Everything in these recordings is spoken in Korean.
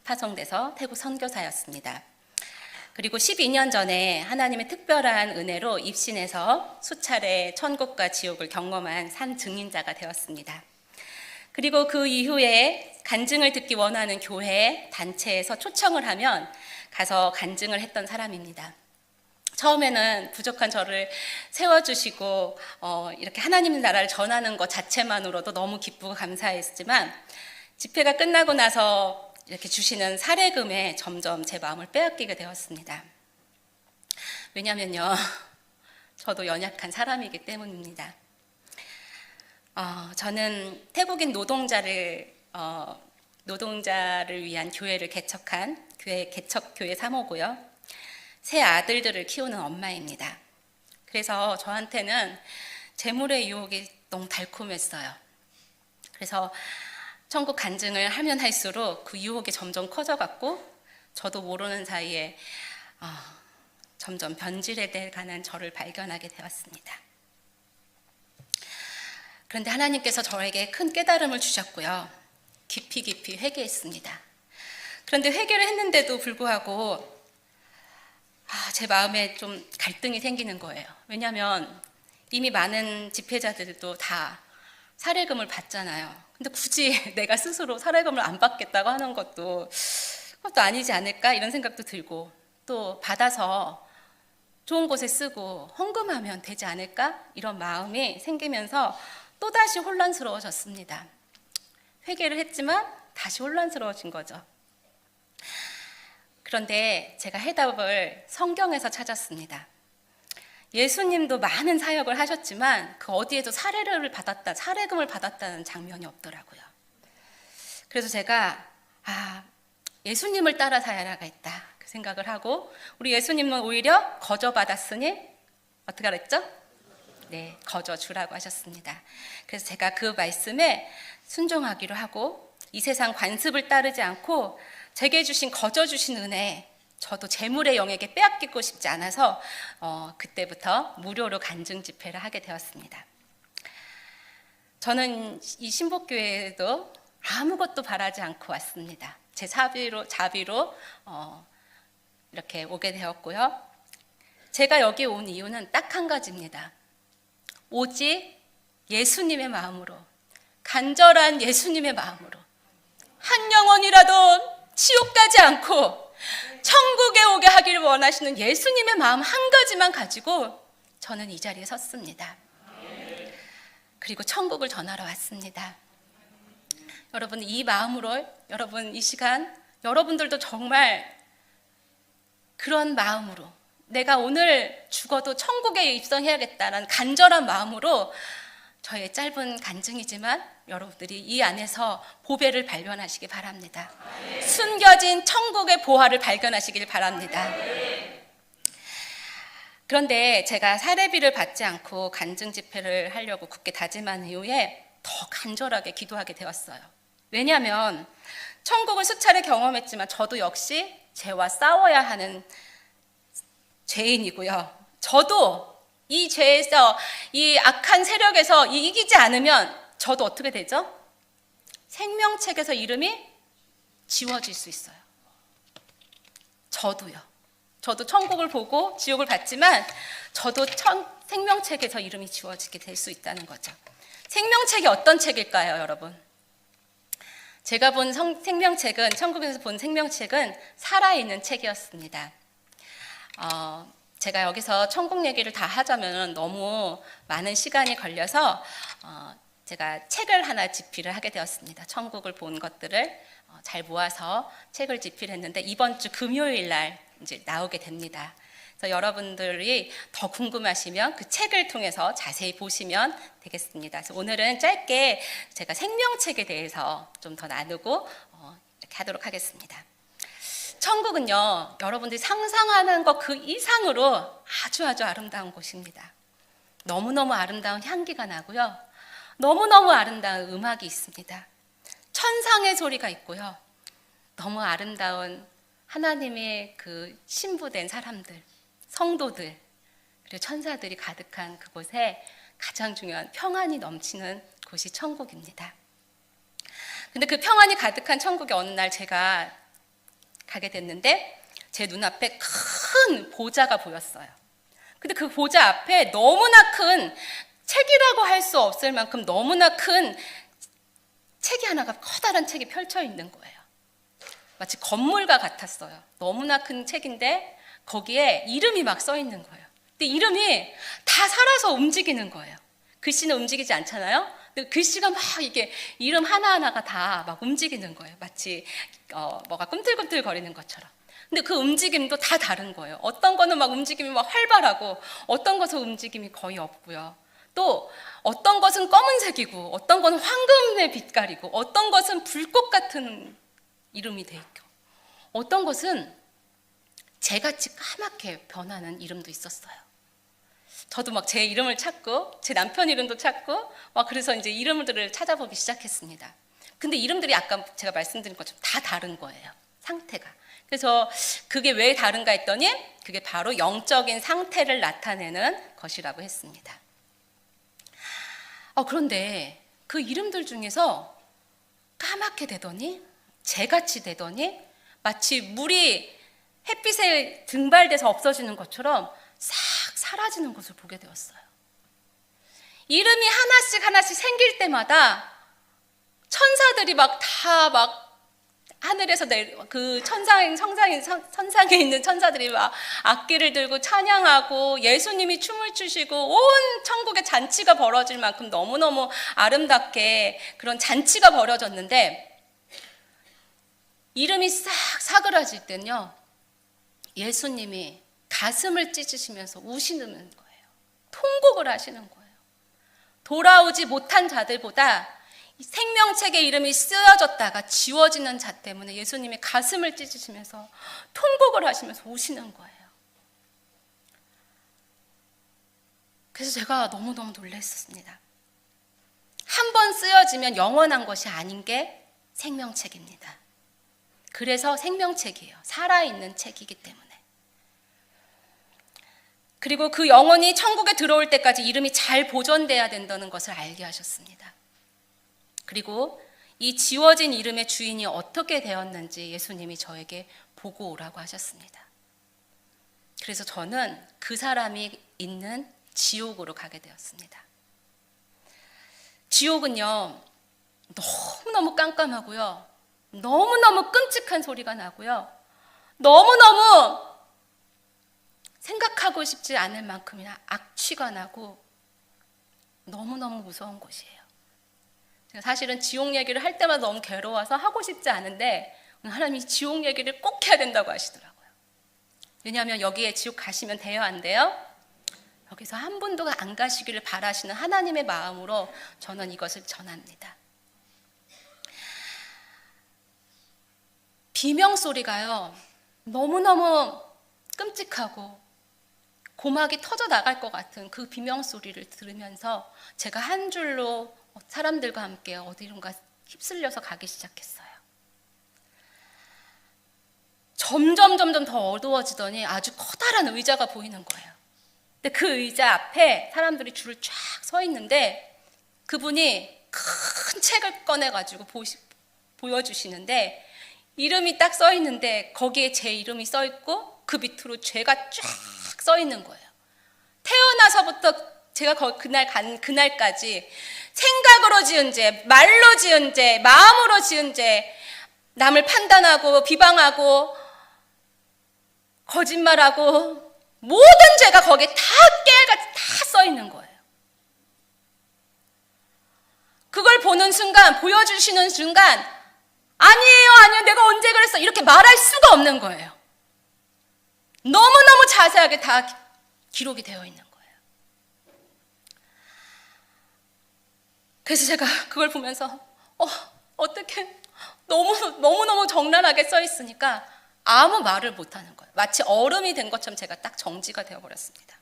파송돼서 태국 선교사였습니다. 그리고 12년 전에 하나님의 특별한 은혜로 입신해서 수차례 천국과 지옥을 경험한 산 증인자가 되었습니다. 그리고 그 이후에 간증을 듣기 원하는 교회, 단체에서 초청을 하면 가서 간증을 했던 사람입니다. 처음에는 부족한 저를 세워주시고 이렇게 하나님 나라를 전하는 것 자체만으로도 너무 기쁘고 감사했지만 집회가 끝나고 나서 이렇게 주시는 사례금에 점점 제 마음을 빼앗기게 되었습니다. 왜냐면요, 저도 연약한 사람이기 때문입니다. 저는 태국인 노동자를 위한 교회를 개척한 개척교회 사모고요. 세 아들들을 키우는 엄마입니다. 그래서 저한테는 재물의 유혹이 너무 달콤했어요. 그래서 천국 간증을 하면 할수록 그 유혹이 점점 커져갔고 저도 모르는 사이에 점점 변질해 가는 저를 발견하게 되었습니다. 그런데 하나님께서 저에게 큰 깨달음을 주셨고요. 깊이 회개했습니다. 그런데 회개를 했는데도 불구하고 제 마음에 좀 갈등이 생기는 거예요. 왜냐하면 이미 많은 집회자들도 다 사례금을 받잖아요. 근데 굳이 내가 스스로 사례금을 안 받겠다고 하는 것도 그것도 아니지 않을까 이런 생각도 들고 또 받아서 좋은 곳에 쓰고 헌금하면 되지 않을까 이런 마음이 생기면서 또다시 혼란스러워졌습니다. 회개를 했지만 다시 혼란스러워진 거죠. 그런데 제가 해답을 성경에서 찾았습니다. 예수님도 많은 사역을 하셨지만 그 어디에도 사례금을 받았다는 장면이 없더라고요. 그래서 제가 예수님을 따라 살아야겠다 그 생각을 하고 우리 예수님은 오히려 거저 받았으니 어떻게 하랬죠? 네, 거저 주라고 하셨습니다. 그래서 제가 그 말씀에 순종하기로 하고 이 세상 관습을 따르지 않고 제게 주신 거저 주신 은혜 저도 재물의 영에게 빼앗기고 싶지 않아서 그때부터 무료로 간증 집회를 하게 되었습니다. 저는 이 신복교회에도 아무것도 바라지 않고 왔습니다. 제 자비로 이렇게 오게 되었고요. 제가 여기 온 이유는 딱 한 가지입니다. 오직 예수님의 마음으로, 간절한 예수님의 마음으로 한 영혼이라도 지옥 가지 않고 천국에 오게 하기를 원하시는 예수님의 마음 한 가지만 가지고 저는 이 자리에 섰습니다. 그리고 천국을 전하러 왔습니다. 여러분 이 마음으로 여러분 이 시간 여러분들도 정말 그런 마음으로 내가 오늘 죽어도 천국에 입성해야겠다는 간절한 마음으로 저의 짧은 간증이지만 여러분들이 이 안에서 보배를 발견하시기 바랍니다. 숨겨진 천국의 보화를 발견하시길 바랍니다. 그런데 제가 사례비를 받지 않고 간증 집회를 하려고 굳게 다짐한 이후에 더 간절하게 기도하게 되었어요. 왜냐하면 천국을 수차례 경험했지만 저도 역시 죄와 싸워야 하는 죄인이고요. 저도 이 죄에서 이 악한 세력에서 이기지 않으면 저도 어떻게 되죠? 생명책에서 이름이 지워질 수 있어요. 저도요. 저도 천국을 보고 지옥을 봤지만 저도 생명책에서 이름이 지워지게 될 수 있다는 거죠. 생명책이 어떤 책일까요, 여러분? 제가 본 생명책은 천국에서 본 생명책은 살아있는 책이었습니다. 제가 여기서 천국 얘기를 다 하자면 너무 많은 시간이 걸려서 제가 책을 하나 집필을 하게 되었습니다. 천국을 본 것들을 잘 모아서 책을 집필했는데 이번 주 금요일 날 이제 나오게 됩니다. 그래서 여러분들이 더 궁금하시면 그 책을 통해서 자세히 보시면 되겠습니다. 그래서 오늘은 짧게 제가 생명책에 대해서 좀 더 나누고 이렇게 하도록 하겠습니다. 천국은요, 여러분들이 상상하는 것 그 이상으로 아주 아름다운 곳입니다. 너무너무 아름다운 향기가 나고요. 너무너무 아름다운 음악이 있습니다. 천상의 소리가 있고요. 너무 아름다운 하나님의 그 신부된 사람들, 성도들, 그리고 천사들이 가득한 그곳에 가장 중요한 평안이 넘치는 곳이 천국입니다. 근데 그 평안이 가득한 천국에 어느 날 제가 가게 됐는데 제 눈앞에 큰 보자가 보였어요. 근데 그 보자 앞에 너무나 큰, 책이라고 할 수 없을 만큼 너무나 큰 책이 하나가, 커다란 책이 펼쳐 있는 거예요. 마치 건물과 같았어요. 너무나 큰 책인데 거기에 이름이 막 써 있는 거예요. 근데 이름이 다 살아서 움직이는 거예요. 글씨는 움직이지 않잖아요. 근데 글씨가 막 이게 이름 하나하나가 다 막 움직이는 거예요. 마치 뭐가 꿈틀꿈틀 거리는 것처럼. 근데 그 움직임도 다 다른 거예요. 어떤 거는 막 움직임이 막 활발하고 어떤 것은 움직임이 거의 없고요. 또 어떤 것은 검은색이고 어떤 것은 황금의 빛깔이고 어떤 것은 불꽃 같은 이름이 돼 있고 어떤 것은 재같이 까맣게 변하는 이름도 있었어요. 저도 막 제 이름을 찾고 제 남편 이름도 찾고 막 그래서 이제 이름들을 찾아보기 시작했습니다. 근데 이름들이 아까 제가 말씀드린 것처럼 다 다른 거예요. 상태가. 그래서 그게 왜 다른가 했더니 그게 바로 영적인 상태를 나타내는 것이라고 했습니다. 그런데 그 이름들 중에서 까맣게 되더니 재같이 되더니 마치 물이 햇빛에 등발돼서 없어지는 것처럼 싹 사라지는 것을 보게 되었어요. 이름이 하나씩 하나씩 생길 때마다 천사들이 막 다 막 하늘에서 그 천상에 있는 천사들이 막 악기를 들고 찬양하고 예수님이 춤을 추시고 온 천국의 잔치가 벌어질 만큼 너무너무 아름답게 그런 잔치가 벌어졌는데 이름이 싹 사그라질 때는요, 예수님이 가슴을 찢으시면서 우시는 거예요. 통곡을 하시는 거예요. 돌아오지 못한 자들보다 생명책의 이름이 쓰여졌다가 지워지는 자 때문에 예수님이 가슴을 찢으시면서 통곡을 하시면서 우시는 거예요. 그래서 제가 너무너무 놀랐습니다. 한 번 쓰여지면 영원한 것이 아닌 게 생명책입니다. 그래서 생명책이에요. 살아있는 책이기 때문에. 그리고 그 영혼이 천국에 들어올 때까지 이름이 잘 보존돼야 된다는 것을 알게 하셨습니다. 그리고 이 지워진 이름의 주인이 어떻게 되었는지 예수님이 저에게 보고 오라고 하셨습니다. 그래서 저는 그 사람이 있는 지옥으로 가게 되었습니다. 지옥은요, 너무너무 깜깜하고요, 너무너무 끔찍한 소리가 나고요, 너무너무 생각하고 싶지 않을 만큼이나 악취가 나고 너무너무 무서운 곳이에요. 사실은 지옥 얘기를 할 때마다 너무 괴로워서 하고 싶지 않은데 하나님이 지옥 얘기를 꼭 해야 된다고 하시더라고요. 왜냐하면 여기에 지옥 가시면 돼요, 안 돼요? 여기서 한 분도 안 가시기를 바라시는 하나님의 마음으로 저는 이것을 전합니다. 비명소리가요, 너무너무 끔찍하고 고막이 터져 나갈 것 같은 그 비명소리를 들으면서 제가 한 줄로 사람들과 함께 어디론가 휩쓸려서 가기 시작했어요. 점점 더 어두워지더니 아주 커다란 의자가 보이는 거예요. 근데 그 의자 앞에 사람들이 줄을 쫙 서 있는데 그분이 큰 책을 꺼내가지고 보여주시는데 이름이 딱 써 있는데 거기에 제 이름이 써 있고 그 밑으로 죄가 쫙 써 있는 거예요. 태어나서부터 제가 그날까지 생각으로 지은 죄, 말로 지은 죄, 마음으로 지은 죄, 남을 판단하고 비방하고 거짓말하고 모든 죄가 거기에 다 깨알같이 다 써 있는 거예요. 그걸 보는 순간, 보여주시는 순간 아니에요, 내가 언제 그랬어 이렇게 말할 수가 없는 거예요. 너무너무 자세하게 다 기록이 되어 있는 거예요. 그래서 제가 그걸 보면서 어떻게 너무너무 적나라하게 써 있으니까 아무 말을 못하는 거예요. 마치 얼음이 된 것처럼 제가 딱 정지가 되어버렸습니다.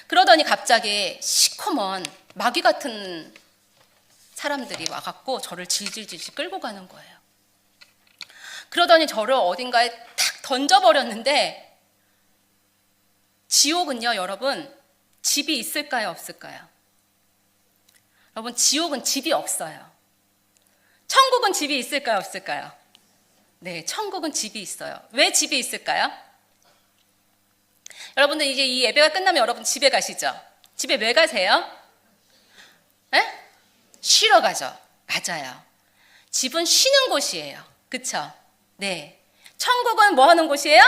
그러더니 갑자기 시커먼 마귀 같은 사람들이 와갖고 저를 질질질 끌고 가는 거예요. 그러더니 저를 어딘가에 탁 던져버렸는데 지옥은요, 여러분, 집이 있을까요, 없을까요? 여러분, 지옥은 집이 없어요. 천국은 집이 있을까요, 없을까요? 네, 천국은 집이 있어요. 왜 집이 있을까요? 여러분들 이제 이 예배가 끝나면 여러분 집에 가시죠? 집에 왜 가세요? 에? 쉬러 가죠. 맞아요. 집은 쉬는 곳이에요. 그쵸? 네. 천국은 뭐 하는 곳이에요?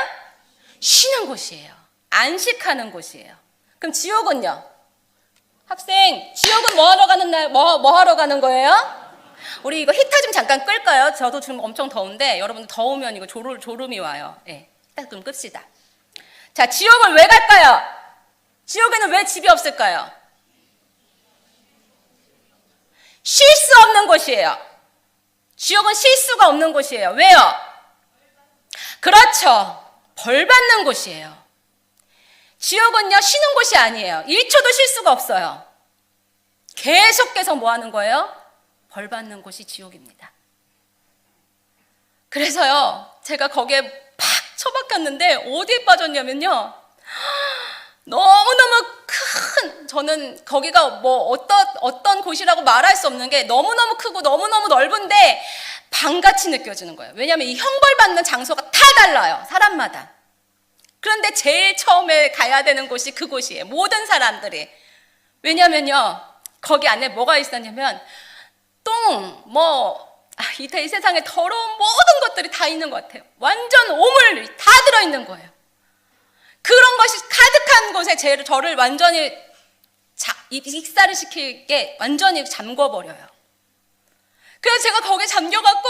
쉬는 곳이에요. 안식하는 곳이에요. 그럼 지옥은요? 학생, 지옥은 뭐 하러 가는 날, 뭐 하러 가는 거예요? 우리 이거 히터 좀 잠깐 끌까요? 저도 지금 엄청 더운데 여러분 더우면 이거 졸음이 와요. 네. 일단 그럼 끕시다. 자, 지옥을 왜 갈까요? 지옥에는 왜 집이 없을까요? 쉴 수 없는 곳이에요. 지옥은 쉴 수가 없는 곳이에요. 왜요? 그렇죠. 벌 받는 곳이에요. 지옥은요, 쉬는 곳이 아니에요. 1초도 쉴 수가 없어요. 계속해서 뭐 하는 거예요? 벌 받는 곳이 지옥입니다. 그래서요, 제가 거기에 팍 처박혔는데 어디에 빠졌냐면요, 너무너무 큰, 저는 거기가 뭐 어떤 곳이라고 말할 수 없는 게 너무너무 크고 너무너무 넓은데 방같이 느껴지는 거예요. 왜냐하면 이 형벌 받는 장소가 다 달라요, 사람마다. 그런데 제일 처음에 가야 되는 곳이 그곳이에요. 모든 사람들이. 왜냐면요, 거기 안에 뭐가 있었냐면 이 세상에 더러운 모든 것들이 다 있는 것 같아요. 완전 오물 다 들어있는 거예요. 그런 것이 가득한 곳에 저를 완전히 익사를 시키게 완전히 잠궈버려요. 그래서 제가 거기에 잠겨갖고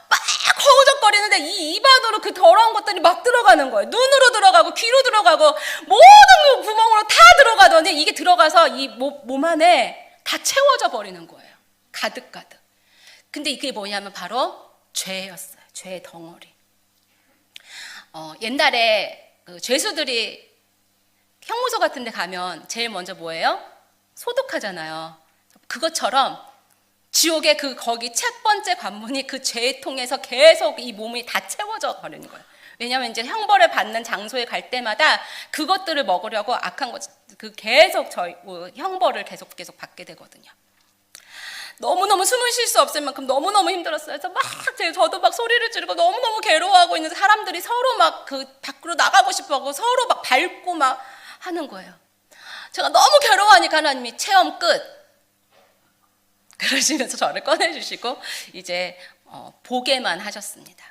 막 허우적거리는데 이 입안으로 그 더러운 것들이 막 들어가는 거예요. 눈으로 들어가고 귀로 들어가고 모든 구멍으로 다 들어가더니 이게 들어가서 이 몸 안에 다 채워져 버리는 거예요. 가득가득. 근데 이게 뭐냐면 바로 죄였어요. 죄의 덩어리. 옛날에 그 죄수들이 형무소 같은 데 가면 제일 먼저 뭐예요? 소독하잖아요. 그것처럼 지옥의 거기 첫 번째 관문이 그 죄통에서 계속 이 몸이 다 채워져 버리는 거예요. 왜냐하면 이제 형벌을 받는 장소에 갈 때마다 그것들을 먹으려고 악한 것, 계속 형벌을 계속 받게 되거든요. 너무너무 숨을 쉴 수 없을 만큼 너무너무 힘들었어요. 그래서 저도 막 소리를 지르고 너무너무 괴로워하고 있는 사람들이 서로 막 밖으로 나가고 싶어하고 서로 막 밟고 막 하는 거예요. 제가 너무 괴로워하니까 하나님이 체험 끝. 그러시면서 저를 꺼내주시고 이제 보게만 하셨습니다.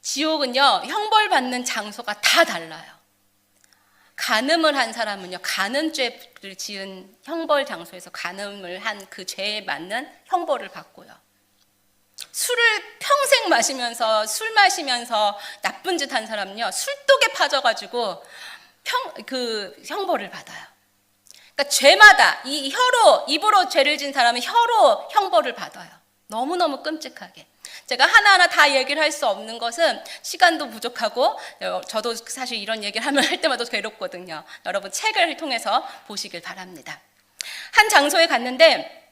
지옥은요, 형벌 받는 장소가 다 달라요. 간음을 한 사람은요, 간음죄를 지은 형벌 장소에서 간음을 한 그 죄에 맞는 형벌을 받고요. 술을 평생 마시면서 술 마시면서 나쁜 짓 한 사람은요, 술독에 빠져가지고 형벌을 받아요. 그러니까 죄마다 입으로 죄를 진 사람은 혀로 형벌을 받아요. 너무너무 끔찍하게. 제가 하나하나 다 얘기를 할 수 없는 것은 시간도 부족하고 저도 사실 이런 얘기를 할 때마다 괴롭거든요. 여러분 책을 통해서 보시길 바랍니다. 한 장소에 갔는데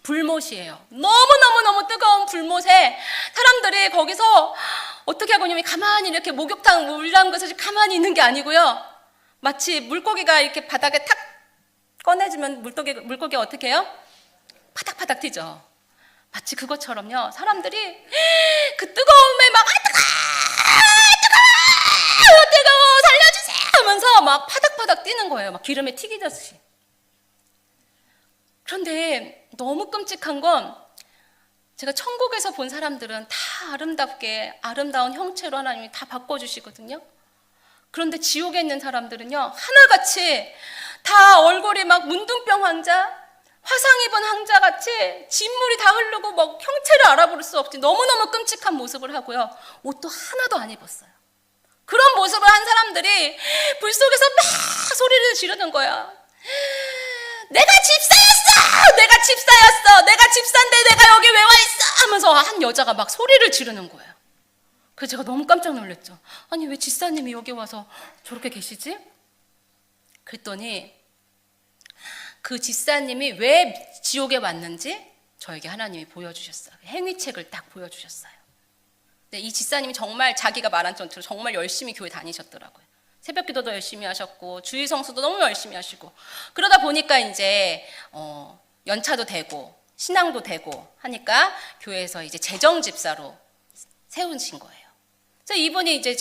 불못이에요. 너무너무 뜨거운 불못에 사람들이 거기서 어떻게 하고 있냐면 가만히 이렇게 목욕탕 물 담그서 가만히 있는 게 아니고요. 마치 물고기가 이렇게 바닥에 탁 꺼내주면 물고기가 어떻게 해요? 파닥파닥 튀죠. 마치 그것처럼요, 사람들이 그 뜨거움에 막 뜨거워 살려주세요 하면서 막 파닥파닥 뛰는 거예요. 막 기름에 튀기듯이. 그런데 너무 끔찍한 건 제가 천국에서 본 사람들은 다 아름답게 아름다운 형체로 하나님이 다 바꿔주시거든요. 그런데 지옥에 있는 사람들은요, 하나같이 다 얼굴이 막 문둥병 환자, 화상 입은 황자같이 진물이 다 흐르고 뭐 형체를 알아볼 수 없이 너무너무 끔찍한 모습을 하고요. 옷도 하나도 안 입었어요. 그런 모습을 한 사람들이 불 속에서 막 소리를 지르는 거야. 내가 집사였어! 내가 집사였어! 내가 집사인데 내가 여기 왜 와 있어! 하면서 한 여자가 막 소리를 지르는 거예요. 그래서 제가 너무 깜짝 놀랐죠. 아니 왜 집사님이 여기 와서 저렇게 계시지? 그랬더니 그 집사님이 왜 지옥에 왔는지 저에게 하나님이 보여주셨어요. 행위책을 딱 보여주셨어요. 네, 이 집사님이 정말 자기가 말한 전투로 정말 열심히 교회 다니셨더라고요. 새벽 기도도 열심히 하셨고 주일 성수도 너무 열심히 하시고 그러다 보니까 이제 연차도 되고 신앙도 되고 하니까 교회에서 이제 재정 집사로 세우신 거예요. 그래서 이분이 이제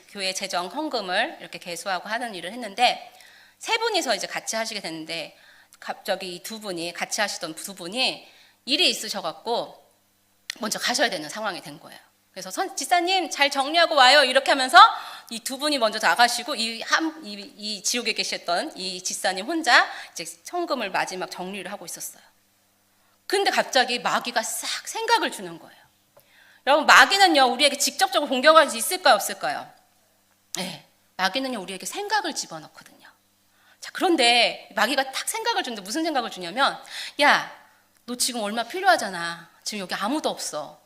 교회 재정 헌금을 이렇게 계수하고 하는 일을 했는데, 세 분이서 이제 같이 하시게 됐는데, 갑자기 이 두 분이 같이 하시던 두 분이 일이 있으셔갖고 먼저 가셔야 되는 상황이 된 거예요. 그래서 집사님 잘 정리하고 와요 이렇게 하면서 이 두 분이 먼저 나가시고 이 지옥에 계셨던 이 집사님 혼자 이제 헌금을 마지막 정리를 하고 있었어요. 근데 갑자기 마귀가 싹 생각을 주는 거예요. 여러분, 마귀는요 우리에게 직접적으로 공격할 수 있을까요, 없을까요? 네, 마귀는요 우리에게 생각을 집어넣거든요. 자, 그런데 마귀가 딱 생각을 주는데 무슨 생각을 주냐면, 야, 너 지금 얼마 필요하잖아. 지금 여기 아무도 없어.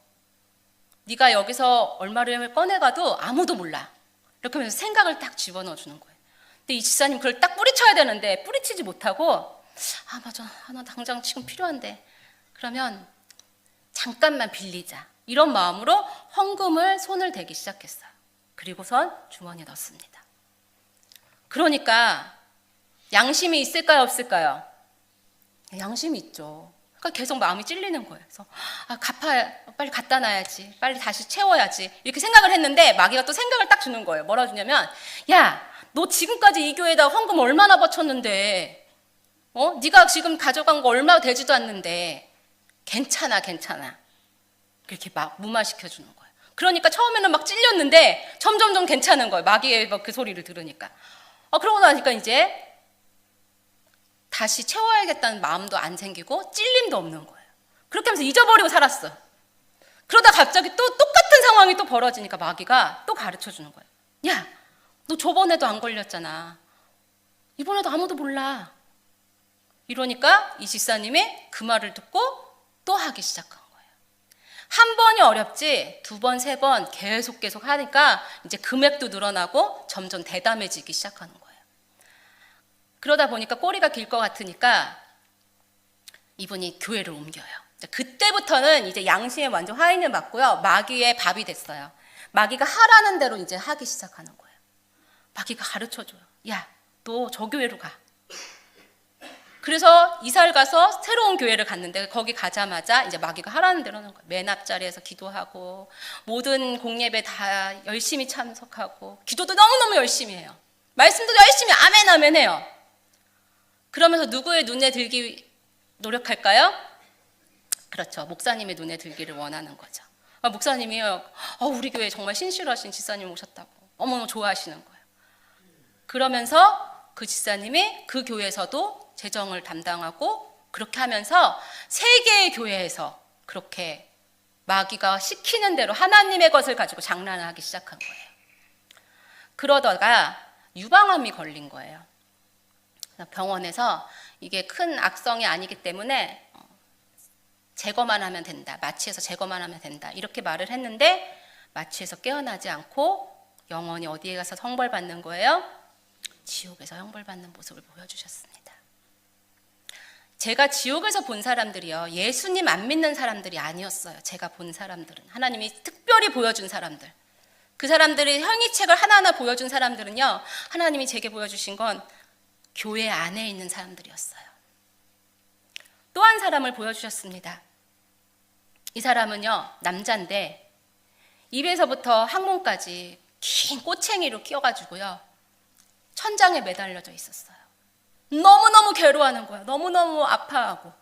네가 여기서 얼마를 꺼내가도 아무도 몰라. 이렇게 하면서 생각을 딱 집어넣어 주는 거예요. 근데 이 집사님 그걸 딱 뿌리쳐야 되는데 뿌리치지 못하고, 맞아, 나 당장 지금 필요한데 그러면 잠깐만 빌리자, 이런 마음으로 헌금을 손을 대기 시작했어요. 그리고선 주머니에 넣습니다. 그러니까 양심이 있을까요, 없을까요? 양심이 있죠. 그러니까 계속 마음이 찔리는 거예요. 그래서 빨리 갖다 놔야지, 빨리 다시 채워야지, 이렇게 생각을 했는데 마귀가 또 생각을 딱 주는 거예요. 뭐라 주냐면, 야, 너 지금까지 이 교회에다 헌금 얼마나 바쳤는데, 네가 지금 가져간 거 얼마 되지도 않는데 괜찮아. 이렇게 막 무마시켜 주는 거예요. 그러니까 처음에는 막 찔렸는데 점점 괜찮은 거예요. 마귀의 그 소리를 들으니까. 그러고 나니까 이제 다시 채워야겠다는 마음도 안 생기고 찔림도 없는 거예요. 그렇게 하면서 잊어버리고 살았어. 그러다 갑자기 또 똑같은 상황이 또 벌어지니까 마귀가 또 가르쳐 주는 거예요. 야, 너 저번에도 안 걸렸잖아. 이번에도 아무도 몰라. 이러니까 이 집사님이 그 말을 듣고 또 하기 시작한 거예요. 한 번이 어렵지 두 번, 세 번 계속 하니까 이제 금액도 늘어나고 점점 대담해지기 시작하는 거예요. 그러다 보니까 꼬리가 길 것 같으니까 이분이 교회를 옮겨요. 그때부터는 이제 양심에 완전 화인을 맞고요. 마귀의 밥이 됐어요. 마귀가 하라는 대로 이제 하기 시작하는 거예요. 마귀가 가르쳐줘요. 야, 너 저 교회로 가. 그래서 이사를 가서 새로운 교회를 갔는데, 거기 가자마자 이제 마귀가 하라는 대로 하는 거예요. 맨 앞자리에서 기도하고 모든 공예배 다 열심히 참석하고 기도도 너무너무 열심히 해요. 말씀도 열심히 아멘 해요. 그러면서 누구의 눈에 들기 노력할까요? 그렇죠. 목사님의 눈에 들기를 원하는 거죠. 목사님이 우리 교회 정말 신실하신 집사님 오셨다고 어머머 좋아하시는 거예요. 그러면서 그 집사님이 그 교회에서도 재정을 담당하고, 그렇게 하면서 세 개의 교회에서 그렇게 마귀가 시키는 대로 하나님의 것을 가지고 장난을 하기 시작한 거예요. 그러다가 유방암이 걸린 거예요. 병원에서 이게 큰 악성이 아니기 때문에 제거만 하면 된다, 마취해서 제거만 하면 된다, 이렇게 말을 했는데 마취해서 깨어나지 않고 영원히 어디에 가서 형벌받는 거예요? 지옥에서 형벌받는 모습을 보여주셨습니다. 제가 지옥에서 본 사람들이요, 예수님 안 믿는 사람들이 아니었어요. 제가 본 사람들은 하나님이 특별히 보여준 사람들, 그 사람들이 행위책을 하나하나 보여준 사람들은요, 하나님이 제게 보여주신 건 교회 안에 있는 사람들이었어요. 또 한 사람을 보여주셨습니다. 이 사람은요, 남자인데 입에서부터 항문까지 긴 꼬챙이로 끼어가지고요, 천장에 매달려져 있었어요. 너무너무 괴로워하는 거예요. 너무너무 아파하고.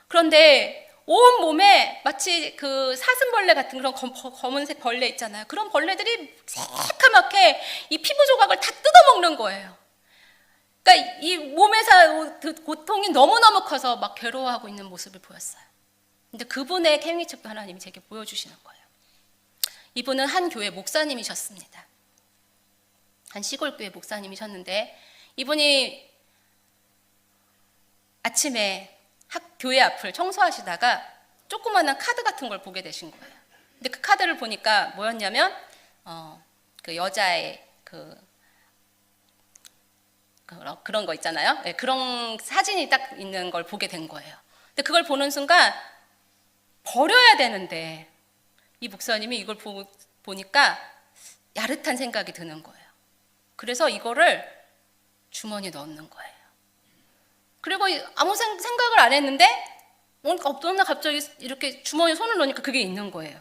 그런데 온 몸에 마치 그 사슴벌레 같은 그런 검은색 벌레 있잖아요. 그런 벌레들이 새카맣게 이 피부 조각을 다 뜯어먹는 거예요. 그러니까 이 몸에서 그 고통이 너무너무 커서 막 괴로워하고 있는 모습을 보였어요. 근데 그분의 행위책도 하나님이 제게 보여주시는 거예요. 이분은 한 교회 목사님이셨습니다. 한 시골교회 목사님이셨는데, 이분이 아침에 교회 앞을 청소하시다가 조그마한 카드 같은 걸 보게 되신 거예요. 근데 그 카드를 보니까 뭐였냐면 그 여자의 그런 거 있잖아요. 네, 그런 사진이 딱 있는 걸 보게 된 거예요. 근데 그걸 보는 순간 버려야 되는데 이 목사님이 이걸 보니까 야릇한 생각이 드는 거예요. 그래서 이거를 주머니에 넣는 거예요. 그리고 아무 생각을 안 했는데 어떤 날 갑자기 이렇게 주머니에 손을 넣으니까 그게 있는 거예요.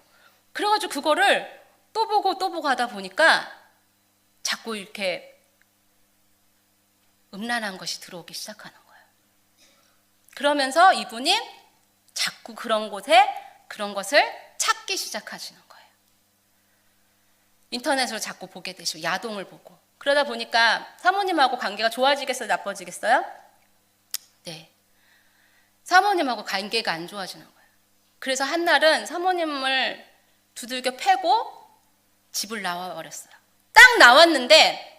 그래가지고 그거를 또 보고 하다 보니까 자꾸 이렇게 음란한 것이 들어오기 시작하는 거예요. 그러면서 이분이 자꾸 그런 곳에 그런 것을 찾기 시작하시는 거예요. 인터넷으로 자꾸 보게 되시고 야동을 보고 그러다 보니까 사모님하고 관계가 좋아지겠어요? 나빠지겠어요? 네. 사모님하고 관계가 안 좋아지는 거예요. 그래서 한날은 사모님을 두들겨 패고 집을 나와버렸어요. 딱 나왔는데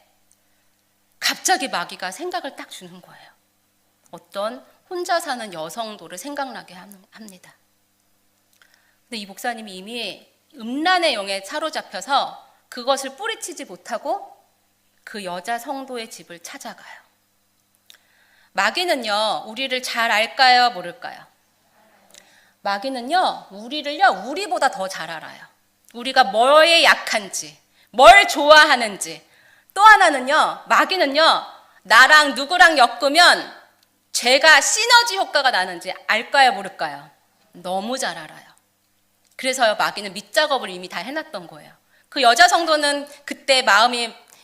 갑자기 마귀가 생각을 딱 주는 거예요. 어떤 혼자 사는 여성도를 생각나게 합니다. 근데 이 목사님이 이미 음란의 영에 사로잡혀서 그것을 뿌리치지 못하고 그 여자 성도의 집을 찾아가요. 마귀는요, 우리를 잘 알까요? 모를까요? 마귀는요, 우리보다 더 잘 알아요. 우리가 뭐에 약한지, 뭘 좋아하는지. 또 하나는요, 마귀는요, 나랑 누구랑 엮으면 죄가 시너지 효과가 나는지 알까요? 모를까요? 너무 잘 알아요. 그래서요, 마귀는 밑작업을 이미 다 해놨던 거예요. 그 여자 성도는 그때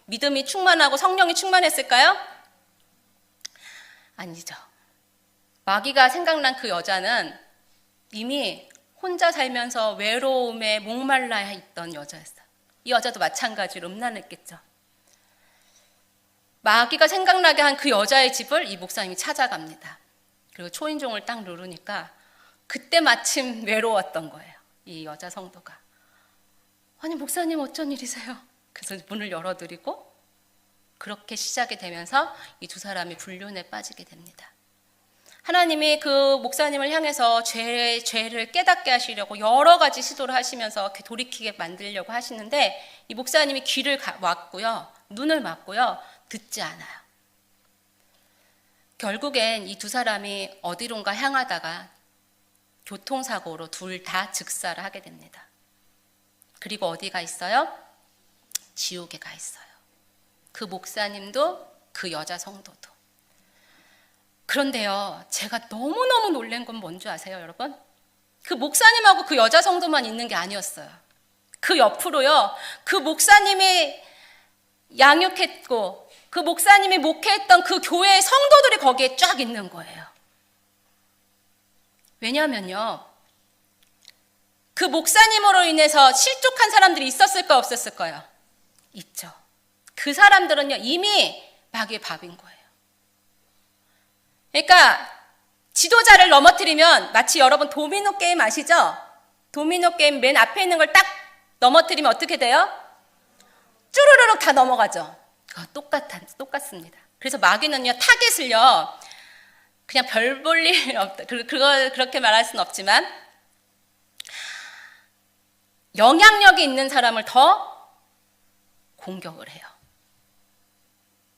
믿음이 충만하고 성령이 충만했을까요? 아니죠. 마귀가 생각난 그 여자는 이미 혼자 살면서 외로움에 목말라 있던 여자였어요. 이 여자도 마찬가지로 음란했겠죠. 마귀가 생각나게 한 그 여자의 집을 이 목사님이 찾아갑니다. 그리고 초인종을 딱 누르니까 그때 마침 외로웠던 거예요. 이 여자 성도가. 아니 목사님 어쩐 일이세요? 그래서 문을 열어드리고 그렇게 시작이 되면서 이 두 사람이 불륜에 빠지게 됩니다. 하나님이 그 목사님을 향해서 죄를 깨닫게 하시려고 여러 가지 시도를 하시면서 돌이키게 만들려고 하시는데 이 목사님이 귀를 막고요, 눈을 막고요, 듣지 않아요. 결국엔 이 두 사람이 어디론가 향하다가 교통사고로 둘 다 즉사를 하게 됩니다. 그리고 어디가 있어요? 지옥에 가 있어요. 그 목사님도 그 여자 성도도. 그런데요, 제가 너무너무 놀란 건 뭔지 아세요, 여러분? 그 목사님하고 그 여자 성도만 있는 게 아니었어요. 그 옆으로요, 그 목사님이 양육했고 그 목사님이 목회했던 그 교회의 성도들이 거기에 쫙 있는 거예요. 왜냐하면요, 그 목사님으로 인해서 실족한 사람들이 있었을까요, 없었을까요? 있죠. 그 사람들은요, 이미 마귀의 밥인 거예요. 그러니까 지도자를 넘어뜨리면 마치 여러분 도미노 게임 아시죠? 도미노 게임 맨 앞에 있는 걸 딱 넘어뜨리면 어떻게 돼요? 쭈루루룩 다 넘어가죠. 똑같습니다. 그래서 마귀는요, 타겟을요, 그냥 별 볼 일 없다. 그렇게 말할 수는 없지만 영향력이 있는 사람을 더 공격을 해요.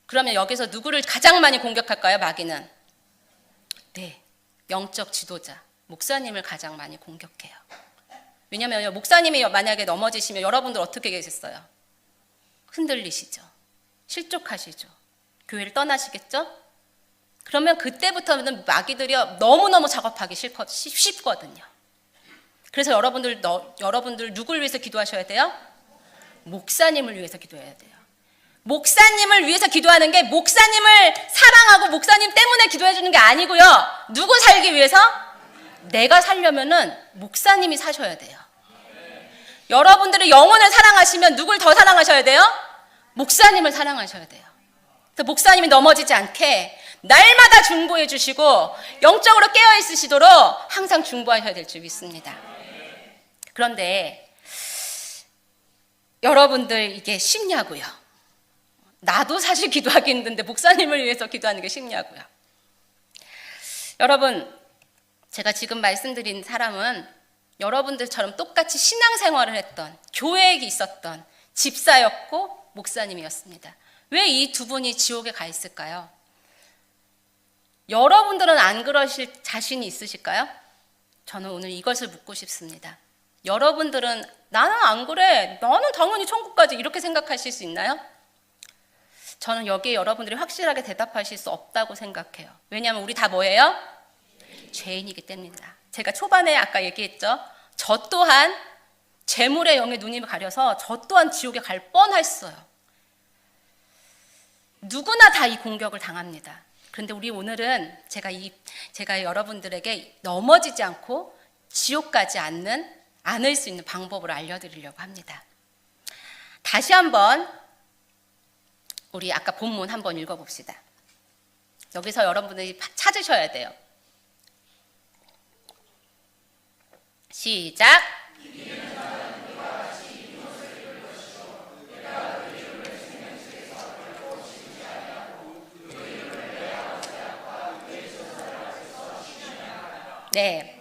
그러면 여기서 누구를 가장 많이 공격할까요, 마귀는? 네, 영적 지도자, 목사님을 가장 많이 공격해요. 왜냐하면 목사님이 만약에 넘어지시면 여러분들 어떻게 계셨어요? 흔들리시죠. 실족하시죠. 교회를 떠나시겠죠? 그러면 그때부터는 마귀들이 너무너무 작업하기 쉽거든요. 그래서 여러분들 누굴 위해서 기도하셔야 돼요? 목사님을 위해서 기도해야 돼요. 목사님을 위해서 기도하는 게 목사님을 사랑하고 목사님 때문에 기도해 주는 게 아니고요. 누구 살기 위해서? 내가 살려면은 목사님이 사셔야 돼요. 여러분들이 영혼을 사랑하시면 누굴 더 사랑하셔야 돼요? 목사님을 사랑하셔야 돼요. 그래서 목사님이 넘어지지 않게 날마다 중보해 주시고 영적으로 깨어 있으시도록 항상 중보하셔야 될 줄 믿습니다. 그런데 여러분들 이게 쉽냐고요? 나도 사실 기도하기 힘든데 목사님을 위해서 기도하는 게 쉽냐고요? 여러분, 제가 지금 말씀드린 사람은 여러분들처럼 똑같이 신앙생활을 했던, 교회에 있었던 집사였고 목사님이었습니다. 왜 이 두 분이 지옥에 가 있을까요? 여러분들은 안 그러실 자신이 있으실까요? 저는 오늘 이것을 묻고 싶습니다. 여러분들은 나는 안 그래, 나는 당연히 천국 가지, 이렇게 생각하실 수 있나요? 저는 여기에 여러분들이 확실하게 대답하실 수 없다고 생각해요. 왜냐하면 우리 다 뭐예요? 죄인이기 때문입니다. 제가 초반에 아까 얘기했죠. 저 또한 재물의 영에 눈이 가려서 저 또한 지옥에 갈 뻔했어요. 누구나 다 이 공격을 당합니다. 그런데 우리 오늘은 제가 여러분들에게 넘어지지 않고 지옥 가지 않을 수 있는 방법을 알려드리려고 합니다. 다시 한번 우리 아까 본문 한번 읽어봅시다. 여기서 여러분들이 찾으셔야 돼요. 시작. 네.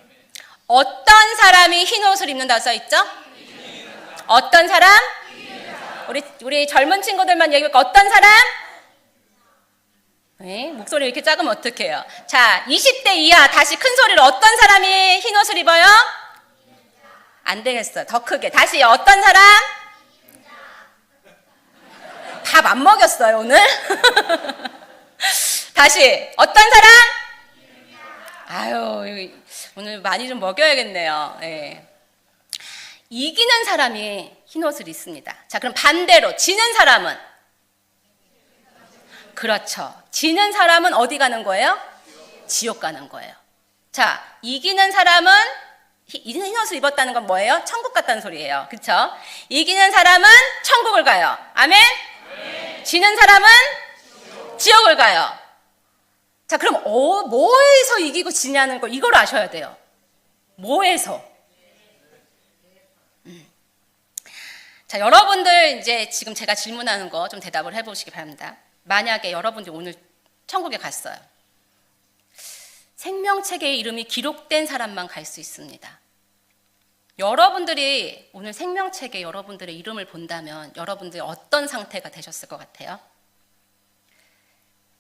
어떤 사람이 흰 옷을 입는다고 써 있죠? 어떤 사람? 우리 젊은 친구들만 얘기할까? 어떤 사람? 네, 목소리 이렇게 작으면 어떡해요? 자, 20대 이하 다시 큰 소리로 어떤 사람이 흰 옷을 입어요? 안 되겠어요. 더 크게. 다시 어떤 사람? 밥 안 먹였어요, 오늘? 다시 어떤 사람? 아유, 오늘 많이 좀 먹여야겠네요. 네. 이기는 사람이 흰 옷을 입습니다. 자, 그럼 반대로 지는 사람은? 그렇죠. 지는 사람은 어디 가는 거예요? 지옥 가는 거예요. 자, 이기는 사람은 흰 옷을 입었다는 건 뭐예요? 천국 갔다는 소리예요. 그렇죠? 이기는 사람은 천국을 가요. 아멘? 네. 지는 사람은 지옥을 가요. 자, 그럼 뭐에서 이기고 지냐는 걸 이걸 아셔야 돼요. 뭐에서? 자, 여러분들 이제 지금 제가 질문하는 거 좀 대답을 해보시기 바랍니다. 만약에 여러분들이 오늘 천국에 갔어요. 생명책의 이름이 기록된 사람만 갈 수 있습니다. 여러분들이 오늘 생명책에 여러분들의 이름을 본다면 여러분들이 어떤 상태가 되셨을 것 같아요?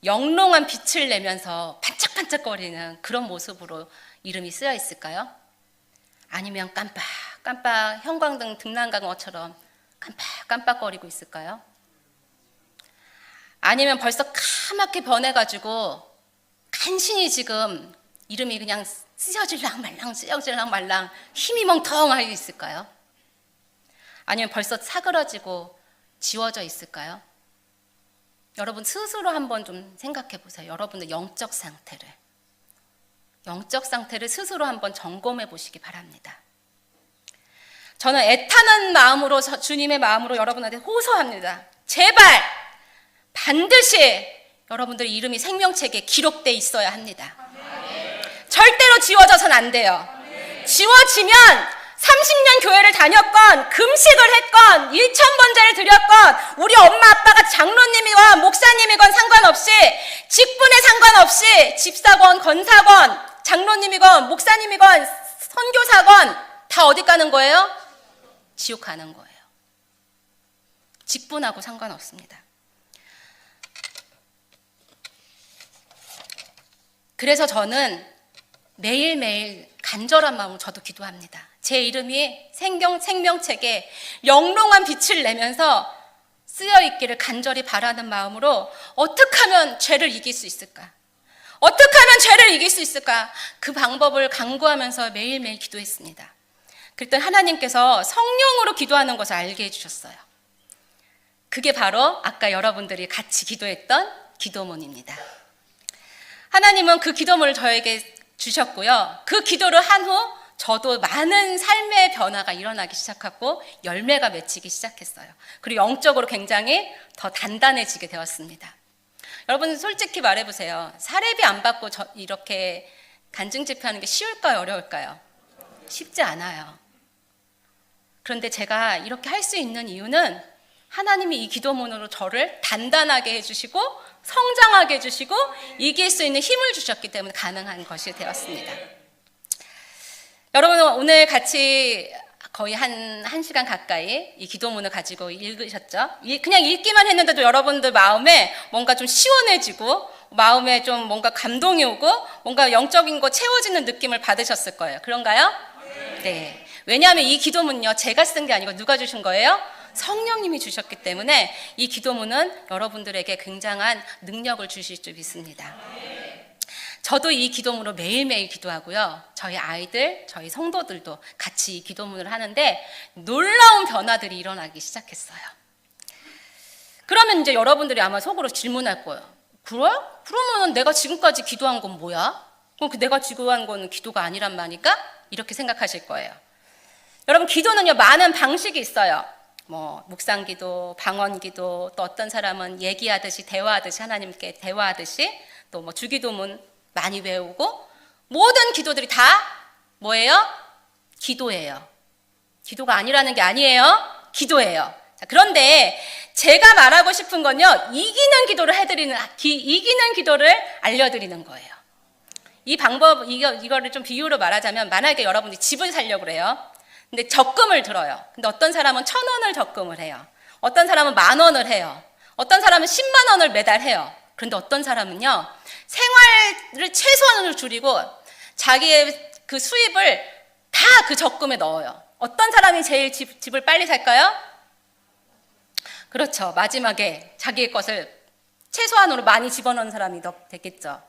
영롱한 빛을 내면서 반짝반짝거리는 그런 모습으로 이름이 쓰여 있을까요? 아니면 깜빡깜빡 형광등 등란광어처럼 깜빡깜빡거리고 있을까요? 아니면 벌써 까맣게 변해가지고 간신히 지금 이름이 그냥 쓰여질랑 말랑 힘이 멍텅하게 있을까요? 아니면 벌써 사그러지고 지워져 있을까요? 여러분 스스로 한번 좀 생각해 보세요. 여러분의 영적 상태를 스스로 한번 점검해 보시기 바랍니다. 저는 애타는 마음으로 주님의 마음으로 여러분한테 호소합니다. 제발 반드시 여러분들의 이름이 생명책에 기록돼 있어야 합니다. 절대로 지워져선 안 돼요. 지워지면 30년 교회를 다녔건 금식을 했건 1000번제를 드렸건 우리 엄마 아빠가 장로님이건 목사님이건 상관없이 직분에 상관없이 집사건 건사건 장로님이건 목사님이건 선교사건 다 어디 가는 거예요? 지옥 가는 거예요. 직분하고 상관없습니다. 그래서 저는 매일매일 간절한 마음으로 저도 기도합니다. 제 이름이 생명책에 영롱한 빛을 내면서 쓰여 있기를 간절히 바라는 마음으로 어떻게 하면 죄를 이길 수 있을까? 어떻게 하면 죄를 이길 수 있을까? 그 방법을 강구하면서 매일매일 기도했습니다. 그랬더니 하나님께서 성령으로 기도하는 것을 알게 해주셨어요. 그게 바로 아까 여러분들이 같이 기도했던 기도문입니다. 하나님은 그 기도문을 저에게 주셨고요. 그 기도를 한 후 저도 많은 삶의 변화가 일어나기 시작하고 열매가 맺히기 시작했어요. 그리고 영적으로 굉장히 더 단단해지게 되었습니다. 여러분 솔직히 말해보세요. 사례비 안 받고 이렇게 간증 집회하는 게 쉬울까요? 어려울까요? 쉽지 않아요. 그런데 제가 이렇게 할 수 있는 이유는 하나님이 이 기도문으로 저를 단단하게 해주시고 성장하게 해주시고 이길 수 있는 힘을 주셨기 때문에 가능한 것이 되었습니다. 여러분 오늘 같이 거의 한 시간 가까이 이 기도문을 가지고 읽으셨죠? 그냥 읽기만 했는데도 여러분들 마음에 뭔가 좀 시원해지고 마음에 좀 뭔가 감동이 오고 뭔가 영적인 거 채워지는 느낌을 받으셨을 거예요. 그런가요? 네. 왜냐하면 이 기도문요 제가 쓴 게 아니고 누가 주신 거예요? 성령님이 주셨기 때문에 이 기도문은 여러분들에게 굉장한 능력을 주실 줄 믿습니다. 저도 이 기도문으로 매일매일 기도하고요. 저희 아이들, 저희 성도들도 같이 이 기도문을 하는데 놀라운 변화들이 일어나기 시작했어요. 그러면 이제 여러분들이 아마 속으로 질문할 거예요. 그래? 그러면 내가 지금까지 기도한 건 뭐야? 그럼 내가 기도한 건 기도가 아니란 말이니까? 이렇게 생각하실 거예요. 여러분, 기도는요, 많은 방식이 있어요. 뭐 묵상기도, 방언기도, 또 어떤 사람은 얘기하듯이 대화하듯이 하나님께 대화하듯이, 또 뭐 주기도문 많이 외우고, 모든 기도들이 다 뭐예요? 기도예요. 기도가 아니라는 게 아니에요. 기도예요. 자, 그런데 제가 말하고 싶은 건요, 이기는 기도를 이기는 기도를 알려드리는 거예요. 이 방법, 이거를 좀 비유로 말하자면, 만약에 여러분이 집을 사려고 그래요. 근데 적금을 들어요. 근데 어떤 사람은 1,000원을 적금을 해요. 어떤 사람은 10,000원을 해요. 어떤 사람은 10만 원을 매달 해요. 그런데 어떤 사람은요, 생활을 최소한으로 줄이고 자기의 그 수입을 다 그 적금에 넣어요. 어떤 사람이 제일 집을 빨리 살까요? 그렇죠. 마지막에 자기의 것을 최소한으로 많이 집어넣은 사람이 되겠죠.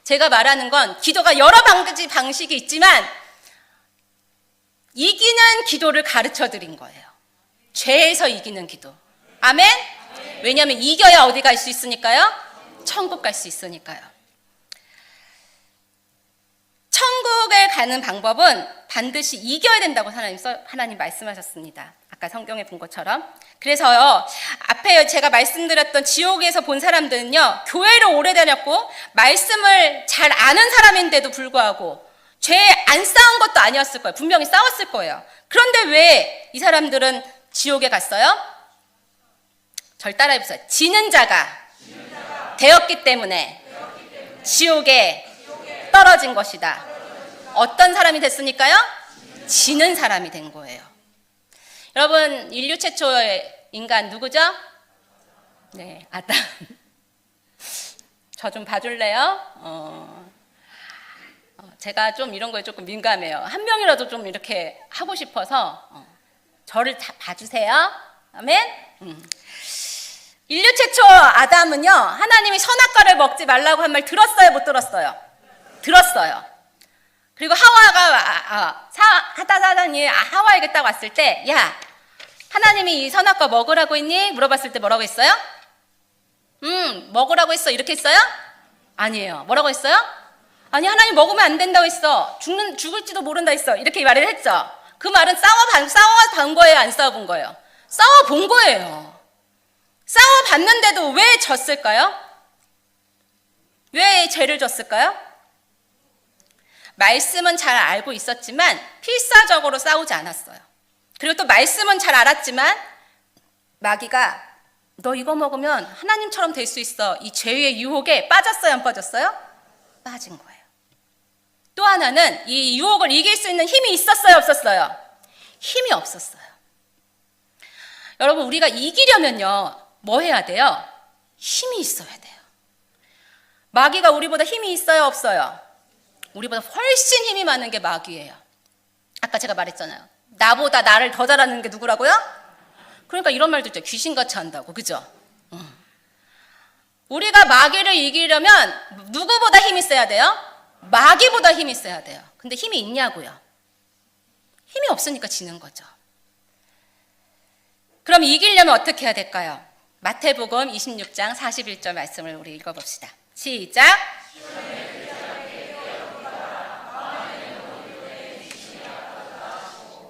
제가 말하는 건 기도가 여러 방식이 있지만 이기는 기도를 가르쳐 드린 거예요. 죄에서 이기는 기도. 아멘? 왜냐하면 이겨야 어디 갈 수 있으니까요? 천국 갈 수 있으니까요. 천국에 가는 방법은 반드시 이겨야 된다고 하나님 말씀하셨습니다. 아까 성경에 본 것처럼. 그래서요, 앞에 제가 말씀드렸던 지옥에서 본 사람들은요, 교회를 오래 다녔고 말씀을 잘 아는 사람인데도 불구하고 죄에 안 싸운 것도 아니었을 거예요. 분명히 싸웠을 거예요. 그런데 왜 이 사람들은 지옥에 갔어요? 절 따라해 보세요. 지는 자가 되었기 때문에 지옥에 떨어진 것이다. 어떤 사람이 됐으니까요? 지는 사람이 된 거예요. 여러분, 인류 최초의 인간 누구죠? 네, 아담. 저 좀 봐줄래요? 제가 좀 이런 거에 조금 민감해요. 한 명이라도 좀 이렇게 하고 싶어서 저를 다 봐주세요. 아멘? 인류 최초 아담은요, 하나님이 선악과를 먹지 말라고 한 말 들었어요, 못 들었어요? 들었어요. 그리고 하와가 사단이 하와에게 딱 왔을 때, 야, 하나님이 이 선악과 먹으라고 했니? 물어봤을 때 뭐라고 했어요? 먹으라고 했어. 이렇게 했어요? 아니에요. 뭐라고 했어요? 아니, 하나님 먹으면 안 된다고 했어. 죽을지도 모른다 했어. 이렇게 말을 했죠. 그 말은 싸워본 거예요? 안 싸워본 거예요? 싸워본 거예요. 싸워봤는데도 왜 졌을까요? 왜 죄를 졌을까요? 말씀은 잘 알고 있었지만 필사적으로 싸우지 않았어요. 그리고 또 말씀은 잘 알았지만 마귀가 너 이거 먹으면 하나님처럼 될 수 있어. 이 죄의 유혹에 빠졌어요, 안 빠졌어요? 빠진 거예요. 또 하나는 이 유혹을 이길 수 있는 힘이 있었어요, 없었어요? 힘이 없었어요. 여러분, 우리가 이기려면요, 뭐 해야 돼요? 힘이 있어야 돼요. 마귀가 우리보다 힘이 있어요, 없어요? 우리보다 훨씬 힘이 많은 게 마귀예요. 아까 제가 말했잖아요. 나보다 나를 더 잘하는 게 누구라고요? 그러니까 이런 말도 있죠. 귀신같이 한다고, 그죠? 우리가 마귀를 이기려면 누구보다 힘이 세야 돼요? 마귀보다 힘이 세야 돼요. 근데 힘이 있냐고요? 힘이 없으니까 지는 거죠. 그럼 이기려면 어떻게 해야 될까요? 마태복음 26장 41절 말씀을 우리 읽어봅시다. 시작.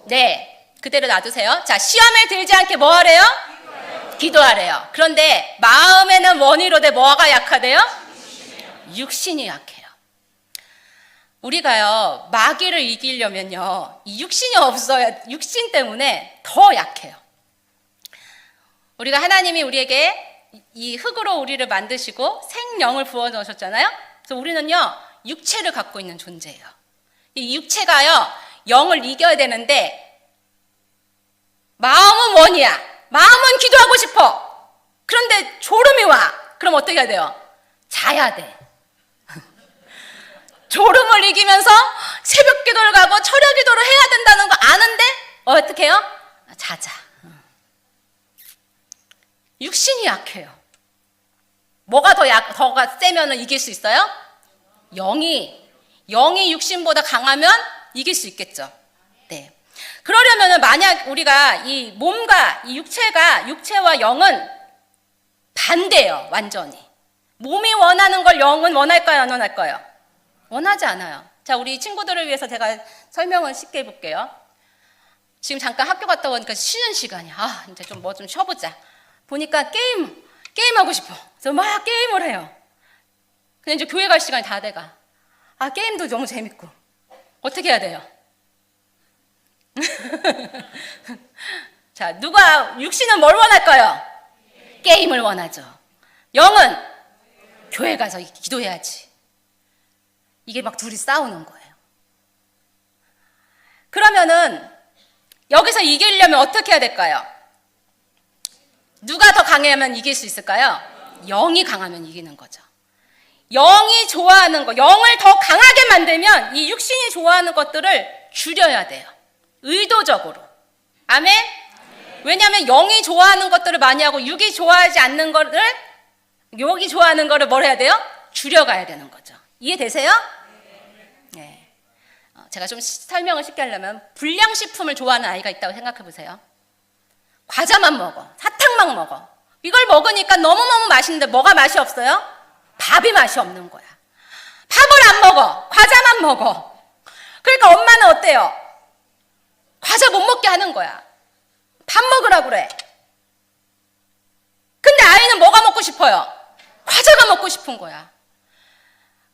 네, 그대로 놔두세요. 자, 시험에 들지 않게 뭐 하래요? 기도하래요. 그런데 마음에는 원의로 돼 뭐가 약하대요? 육신이 약해요. 우리가요, 마귀를 이기려면요, 이 육신이 없어야, 육신 때문에 더 약해요. 우리가 하나님이 우리에게 이 흙으로 우리를 만드시고 생명을 부어 넣으셨잖아요. 그래서 우리는요, 육체를 갖고 있는 존재예요. 이 육체가요, 영을 이겨야 되는데 마음은 원이야. 마음은 기도하고 싶어. 그런데 졸음이 와. 그럼 어떻게 해야 돼요? 자야 돼. 졸음을 이기면서 새벽 기도를 가고 철야 기도를 해야 된다는 거 아는데 어떻게 해요? 자자. 육신이 약해요. 뭐가 더가 세면 이길 수 있어요? 영이 육신보다 강하면 이길 수 있겠죠. 네. 그러려면 만약 우리가 이 몸과 이 육체와 영은 반대예요. 완전히. 몸이 원하는 걸 영은 원할까요? 안 원할까요? 원하지 않아요. 자, 우리 친구들을 위해서 제가 설명을 쉽게 해볼게요. 지금 잠깐 학교 갔다 오니까 쉬는 시간이야. 아, 이제 좀 뭐 좀 쉬어보자. 보니까 게임하고 싶어. 그래서 막 게임을 해요. 근데 이제 교회 갈 시간이 다 돼가. 아, 게임도 너무 재밌고. 어떻게 해야 돼요? 자, 육신은 뭘 원할까요? 게임을 원하죠. 영은 교회 가서 기도해야지. 이게 막 둘이 싸우는 거예요. 그러면은 여기서 이기려면 어떻게 해야 될까요? 누가 더 강하면 이길 수 있을까요? 영이 강하면 이기는 거죠. 영이 좋아하는 거, 영을 더 강하게 만들면 이 육신이 좋아하는 것들을 줄여야 돼요. 의도적으로. 아멘? 왜냐하면 영이 좋아하는 것들을 많이 하고 육이 좋아하지 않는 거를, 육이 좋아하는 거를 뭘 해야 돼요? 줄여가야 되는 거죠. 이해되세요? 네. 제가 좀 설명을 쉽게 하려면 불량식품을 좋아하는 아이가 있다고 생각해 보세요. 과자만 먹어. 사탕만 먹어. 이걸 먹으니까 너무너무 맛있는데 뭐가 맛이 없어요? 밥이 맛이 없는 거야. 밥을 안 먹어. 과자만 먹어. 그러니까 엄마는 어때요? 과자 못 먹게 하는 거야. 밥 먹으라고 그래. 근데 아이는 뭐가 먹고 싶어요? 과자가 먹고 싶은 거야.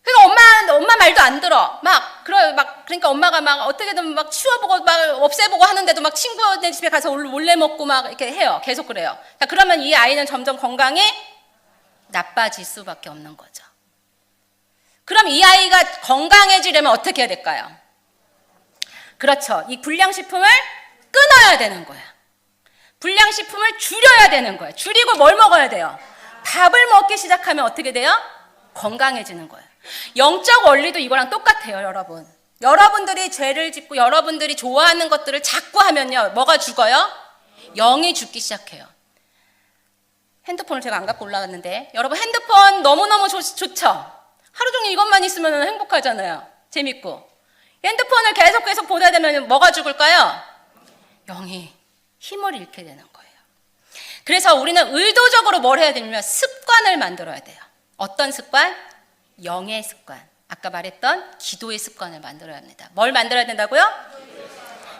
그러니까 엄마 말도 안 들어. 그러니까 엄마가 막 어떻게든 막 치워보고 막 없애보고 하는데도 막 친구네 집에 가서 몰래 먹고 막 이렇게 해요. 계속 그래요. 자, 그러면 이 아이는 점점 건강이 나빠질 수밖에 없는 거죠. 그럼 이 아이가 건강해지려면 어떻게 해야 될까요? 그렇죠. 이 불량식품을 끊어야 되는 거야. 불량식품을 줄여야 되는 거예요. 줄이고 뭘 먹어야 돼요? 밥을 먹기 시작하면 어떻게 돼요? 건강해지는 거예요. 영적 원리도 이거랑 똑같아요, 여러분. 여러분들이 죄를 짓고 여러분들이 좋아하는 것들을 자꾸 하면요, 뭐가 죽어요? 영이 죽기 시작해요. 핸드폰을 제가 안 갖고 올라갔는데, 여러분 핸드폰 너무너무 좋죠? 하루 종일 이것만 있으면 행복하잖아요. 재밌고. 핸드폰을 계속 보다 되면 뭐가 죽을까요? 영이 힘을 잃게 되는 거예요. 그래서 우리는 의도적으로 뭘 해야 되냐면 습관을 만들어야 돼요. 어떤 습관? 영의 습관. 아까 말했던 기도의 습관을 만들어야 합니다. 뭘 만들어야 된다고요?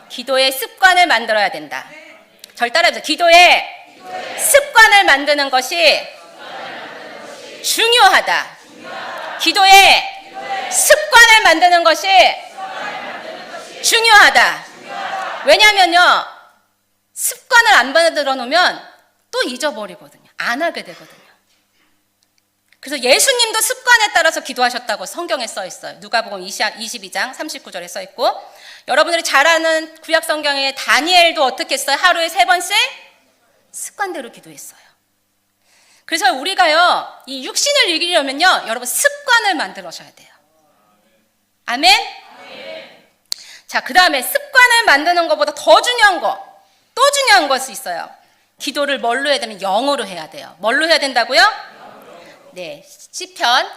기도의 습관을 만들어야 된다. 절 따라해보세요. 기도의 습관을 만드는 것이 중요하다. 기도의 습관을 만드는 것이 중요하다. 왜냐하면요, 습관을 안 만들어 놓으면 또 잊어버리거든요. 안 하게 되거든요. 그래서 예수님도 습관에 따라서 기도하셨다고 성경에 써 있어요. 누가복음 22장 39절에 써 있고, 여러분들이 잘 아는 구약 성경의 다니엘도 어떻게 했어요? 하루에 3번씩 습관대로 기도했어요. 그래서 우리가요, 이 육신을 이기려면요, 여러분 습관을 만들어셔야 돼요. 아멘? 자, 그 다음에 습관을 만드는 것보다 더 중요한 또 중요한 것이 있어요. 기도를 뭘로 해야 되면 영으로 해야 돼요. 뭘로 해야 된다고요? 네, 시편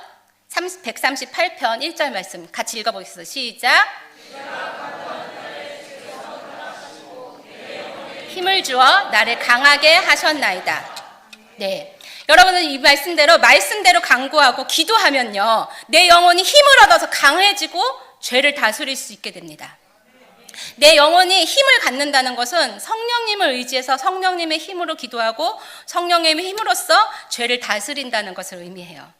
138편 1절 말씀 같이 읽어보겠습니다. 시작. 힘을 주어 나를 강하게 하셨나이다. 네, 여러분은 이 말씀대로 간구하고 기도하면요, 내 영혼이 힘을 얻어서 강해지고 죄를 다스릴 수 있게 됩니다. 내 영혼이 힘을 갖는다는 것은 성령님을 의지해서 성령님의 힘으로 기도하고 성령님의 힘으로써 죄를 다스린다는 것을 의미해요.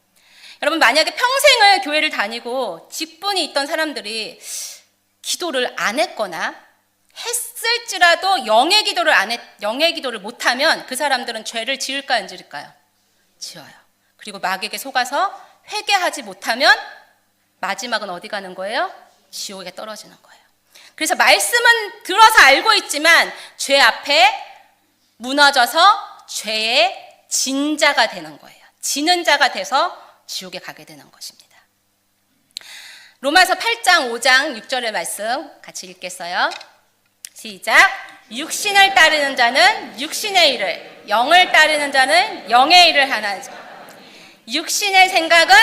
여러분, 만약에 평생을 교회를 다니고 직분이 있던 사람들이 기도를 안 했거나 했을지라도 영의 기도를 못하면 그 사람들은 죄를 지을까요, 안 지을까요? 지어요. 그리고 마귀에게 속아서 회개하지 못하면 마지막은 어디 가는 거예요? 지옥에 떨어지는 거예요. 그래서 말씀은 들어서 알고 있지만 죄 앞에 무너져서 죄의 진자가 되는 거예요. 지는 자가 돼서 지옥에 가게 되는 것입니다. 로마서 8장 5장 6절의 말씀 같이 읽겠어요. 시작. 육신을 따르는 자는 육신의 일을, 영을 따르는 자는 영의 일을 하나죠. 육신의 생각은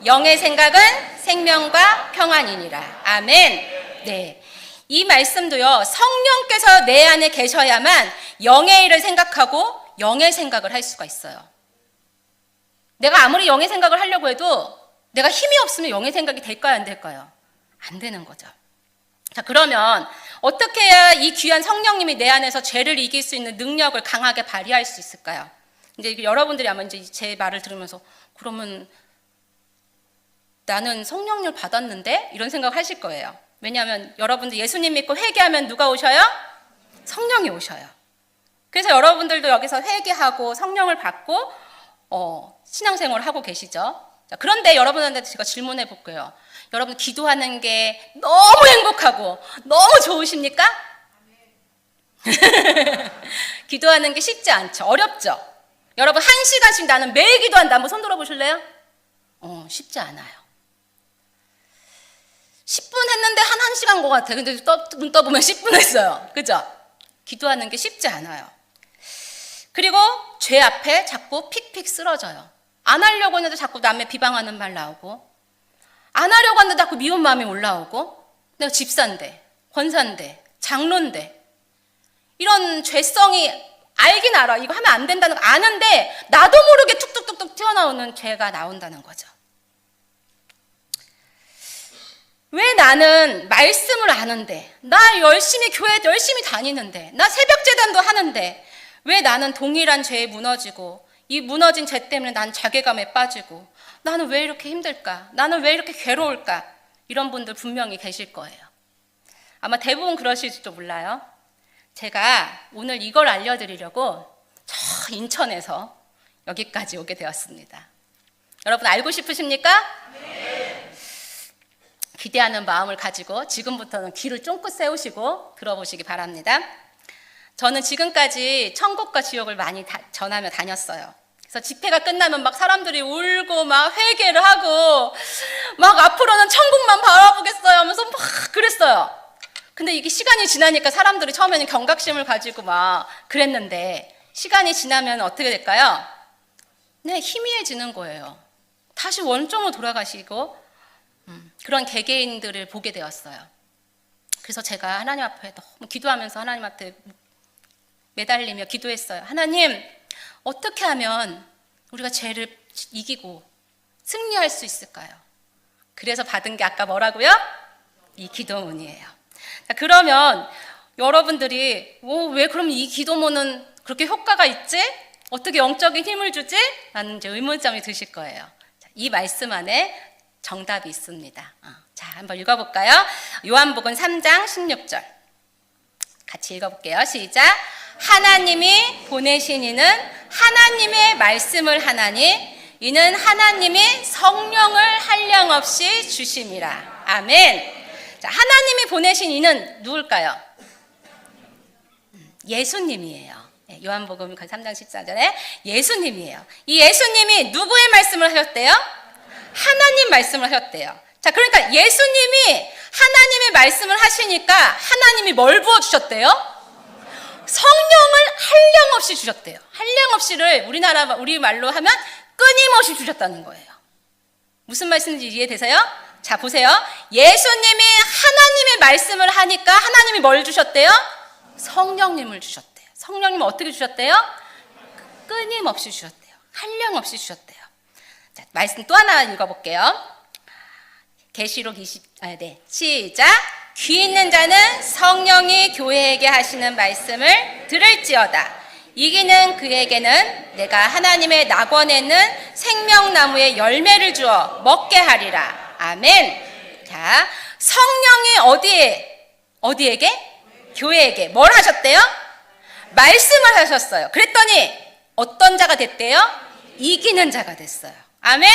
영의 생각은 생명과 평안이니라. 아멘. 네. 이 말씀도요, 성령께서 내 안에 계셔야만 영의 일을 생각하고 영의 생각을 할 수가 있어요. 내가 아무리 영의 생각을 하려고 해도 내가 힘이 없으면 영의 생각이 될까요, 안 될까요? 안 되는 거죠. 자, 그러면 어떻게 해야 이 귀한 성령님이 내 안에서 죄를 이길 수 있는 능력을 강하게 발휘할 수 있을까요? 이제 여러분들이 아마 이제 제 말을 들으면서 그러면 나는 성령을 받았는데? 이런 생각 하실 거예요. 왜냐하면 여러분들 예수님 믿고 회개하면 누가 오셔요? 성령이 오셔요. 그래서 여러분들도 여기서 회개하고 성령을 받고 신앙생활을 하고 계시죠. 자, 그런데 여러분한테 제가 질문해 볼게요. 여러분 기도하는 게 너무 행복하고 너무 좋으십니까? 기도하는 게 쉽지 않죠. 어렵죠. 여러분 1시간씩 나는 매일 기도한다. 한번 손 들어보실래요? 쉽지 않아요. 10분 했는데 한 1시간 것 같아. 근데 눈 떠보면 10분 했어요. 그죠? 기도하는 게 쉽지 않아요. 그리고 죄 앞에 자꾸 픽픽 쓰러져요. 안 하려고 했는데 자꾸 남의 비방하는 말 나오고, 안 하려고 하는데 자꾸 미운 마음이 올라오고, 내가 집사인데, 권사인데, 장로인데, 이런 죄성이 알긴 알아. 이거 하면 안 된다는 거 아는데 나도 모르게 툭툭툭툭 튀어나오는 죄가 나온다는 거죠. 왜 나는 말씀을 아는데, 나 열심히 교회 열심히 다니는데, 나 새벽제단도 하는데 왜 나는 동일한 죄에 무너지고 이 무너진 죄 때문에 난 자괴감에 빠지고 나는 왜 이렇게 힘들까? 나는 왜 이렇게 괴로울까? 이런 분들 분명히 계실 거예요. 아마 대부분 그러실지도 몰라요. 제가 오늘 이걸 알려드리려고 저 인천에서 여기까지 오게 되었습니다. 여러분 알고 싶으십니까? 네. 기대하는 마음을 가지고 지금부터는 귀를 쫑긋 세우시고 들어보시기 바랍니다. 저는 지금까지 천국과 지옥을 많이 전하며 다녔어요. 그래서 집회가 끝나면 막 사람들이 울고 막 회개를 하고 막 앞으로는 천국만 바라보겠어요 하면서 막 그랬어요. 근데 이게 시간이 지나니까 사람들이 처음에는 경각심을 가지고 막 그랬는데 시간이 지나면 어떻게 될까요? 네, 희미해지는 거예요. 다시 원점으로 돌아가시고 그런 개개인들을 보게 되었어요. 그래서 제가 하나님 앞에 너무 기도하면서 하나님한테 매달리며 기도했어요. 하나님, 어떻게 하면 우리가 죄를 이기고 승리할 수 있을까요? 그래서 받은 게 아까 뭐라고요? 이 기도문이에요. 자, 그러면 여러분들이 왜 그럼 이 기도문은 그렇게 효과가 있지? 어떻게 영적인 힘을 주지? 라는 이제 의문점이 드실 거예요. 자, 이 말씀 안에 정답이 있습니다. 자, 한번 읽어볼까요? 요한복음 3장 16절 같이 읽어볼게요. 시작. 하나님이 보내신 이는 하나님의 말씀을 하나니 이는 하나님이 성령을 한량없이 주심이라. 아멘. 자, 하나님이 보내신 이는 누굴까요? 예수님이에요. 요한복음 3장 14절에 예수님이에요. 이 예수님이 누구의 말씀을 하셨대요? 하나님 말씀을 하셨대요. 자, 그러니까 예수님이 하나님의 말씀을 하시니까 하나님이 뭘 부어주셨대요? 성령을 한량없이 주셨대요. 한량없이를 우리 말로 하면 끊임없이 주셨다는 거예요. 무슨 말씀인지 이해되세요? 자, 보세요. 예수님이 하나님의 말씀을 하니까 하나님이 뭘 주셨대요? 성령님을 주셨대요. 성령님을 어떻게 주셨대요? 끊임없이 주셨대요. 한량없이 주셨대요. 자, 말씀 또 하나 읽어볼게요. 계시록 20, 시작. 귀 있는 자는 성령이 교회에게 하시는 말씀을 들을지어다. 이기는 그에게는 내가 하나님의 낙원에 있는 생명나무의 열매를 주어 먹게 하리라. 아멘. 자, 성령이 어디에게? 교회에게 뭘 하셨대요? 말씀을 하셨어요. 그랬더니 어떤 자가 됐대요? 이기는 자가 됐어요. 아멘.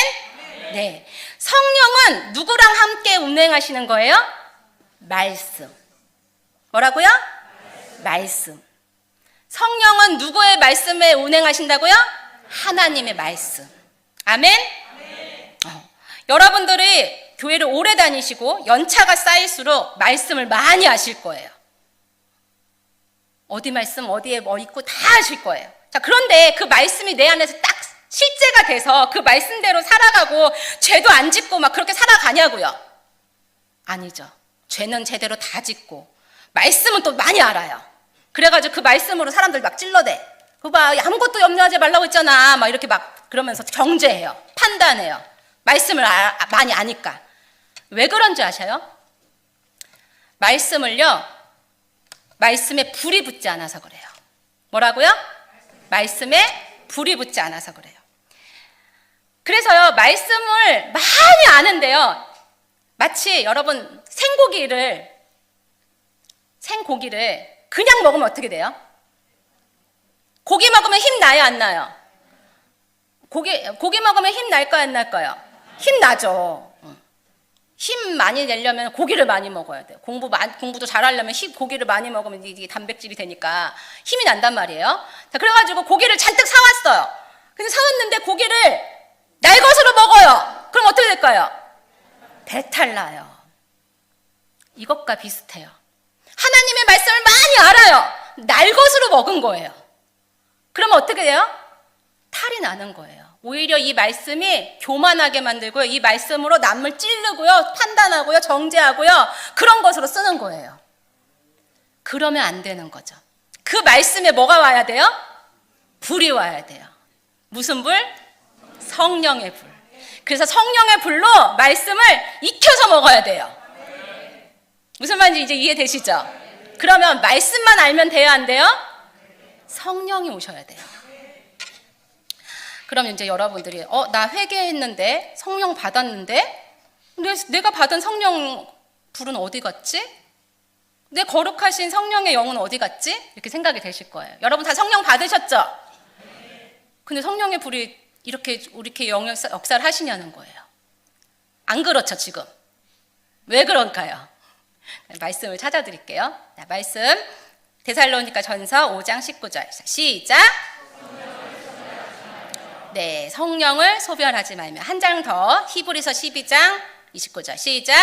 네. 성령은 누구랑 함께 운행하시는 거예요? 말씀. 뭐라고요? 말씀. 성령은 누구의 말씀에 운행하신다고요? 하나님의 말씀. 아멘? 여러분들이 교회를 오래 다니시고 연차가 쌓일수록 말씀을 많이 아실 거예요. 어디 말씀 어디에 뭐 있고 다 아실 거예요. 자, 그런데 그 말씀이 내 안에서 딱 실제가 돼서 그 말씀대로 살아가고 죄도 안 짓고 막 그렇게 살아가냐고요? 아니죠. 죄는 제대로 다 짓고 말씀은 또 많이 알아요. 그래가지고 그 말씀으로 사람들 막 찔러대. 그거 봐, 아무것도 염려하지 말라고 했잖아. 막 이렇게 막 그러면서 경제해요. 판단해요. 말씀을 많이 아니까. 왜 그런 줄 아셔요? 말씀에 불이 붙지 않아서 그래요. 뭐라고요? 말씀에 불이 붙지 않아서 그래요. 그래서요, 말씀을 많이 아는데요, 마치 여러분 생고기를 그냥 먹으면 어떻게 돼요? 고기 먹으면 힘 나요, 안 나요? 고기 먹으면 힘 날까요, 안 날까요? 힘 나죠. 힘 많이 내려면 고기를 많이 먹어야 돼요. 공부도 잘하려면 고기를 많이 먹으면 이게 단백질이 되니까 힘이 난단 말이에요. 자, 그래가지고 고기를 잔뜩 사왔어요. 근데 사왔는데 고기를 날것으로 먹어요. 그럼 어떻게 될까요? 배탈 나요. 이것과 비슷해요. 하나님의 말씀을 많이 알아요. 날것으로 먹은 거예요. 그러면 어떻게 돼요? 탈이 나는 거예요. 오히려 이 말씀이 교만하게 만들고요. 이 말씀으로 남을 찌르고요. 판단하고요. 정죄하고요. 그런 것으로 쓰는 거예요. 그러면 안 되는 거죠. 그 말씀에 뭐가 와야 돼요? 불이 와야 돼요. 무슨 불? 성령의 불. 그래서 성령의 불로 말씀을 익혀서 먹어야 돼요. 무슨 말인지 이제 이해되시죠? 그러면 말씀만 알면 돼요, 안 돼요? 성령이 오셔야 돼요. 그럼 이제 여러분들이 나 회개했는데 성령 받았는데 내가 받은 성령 불은 어디 갔지? 내 거룩하신 성령의 영은 어디 갔지? 이렇게 생각이 되실 거예요. 여러분 다 성령 받으셨죠? 근데 성령의 불이 이렇게 역사를 하시냐는 거예요. 안 그렇죠, 지금? 왜 그럴까요? 말씀을 찾아드릴게요. 자, 말씀 데살로니가 전서 5장 19절 시작. 네, 성령을 소멸하지 말며. 한 장 더 히브리서 12장 29절 시작.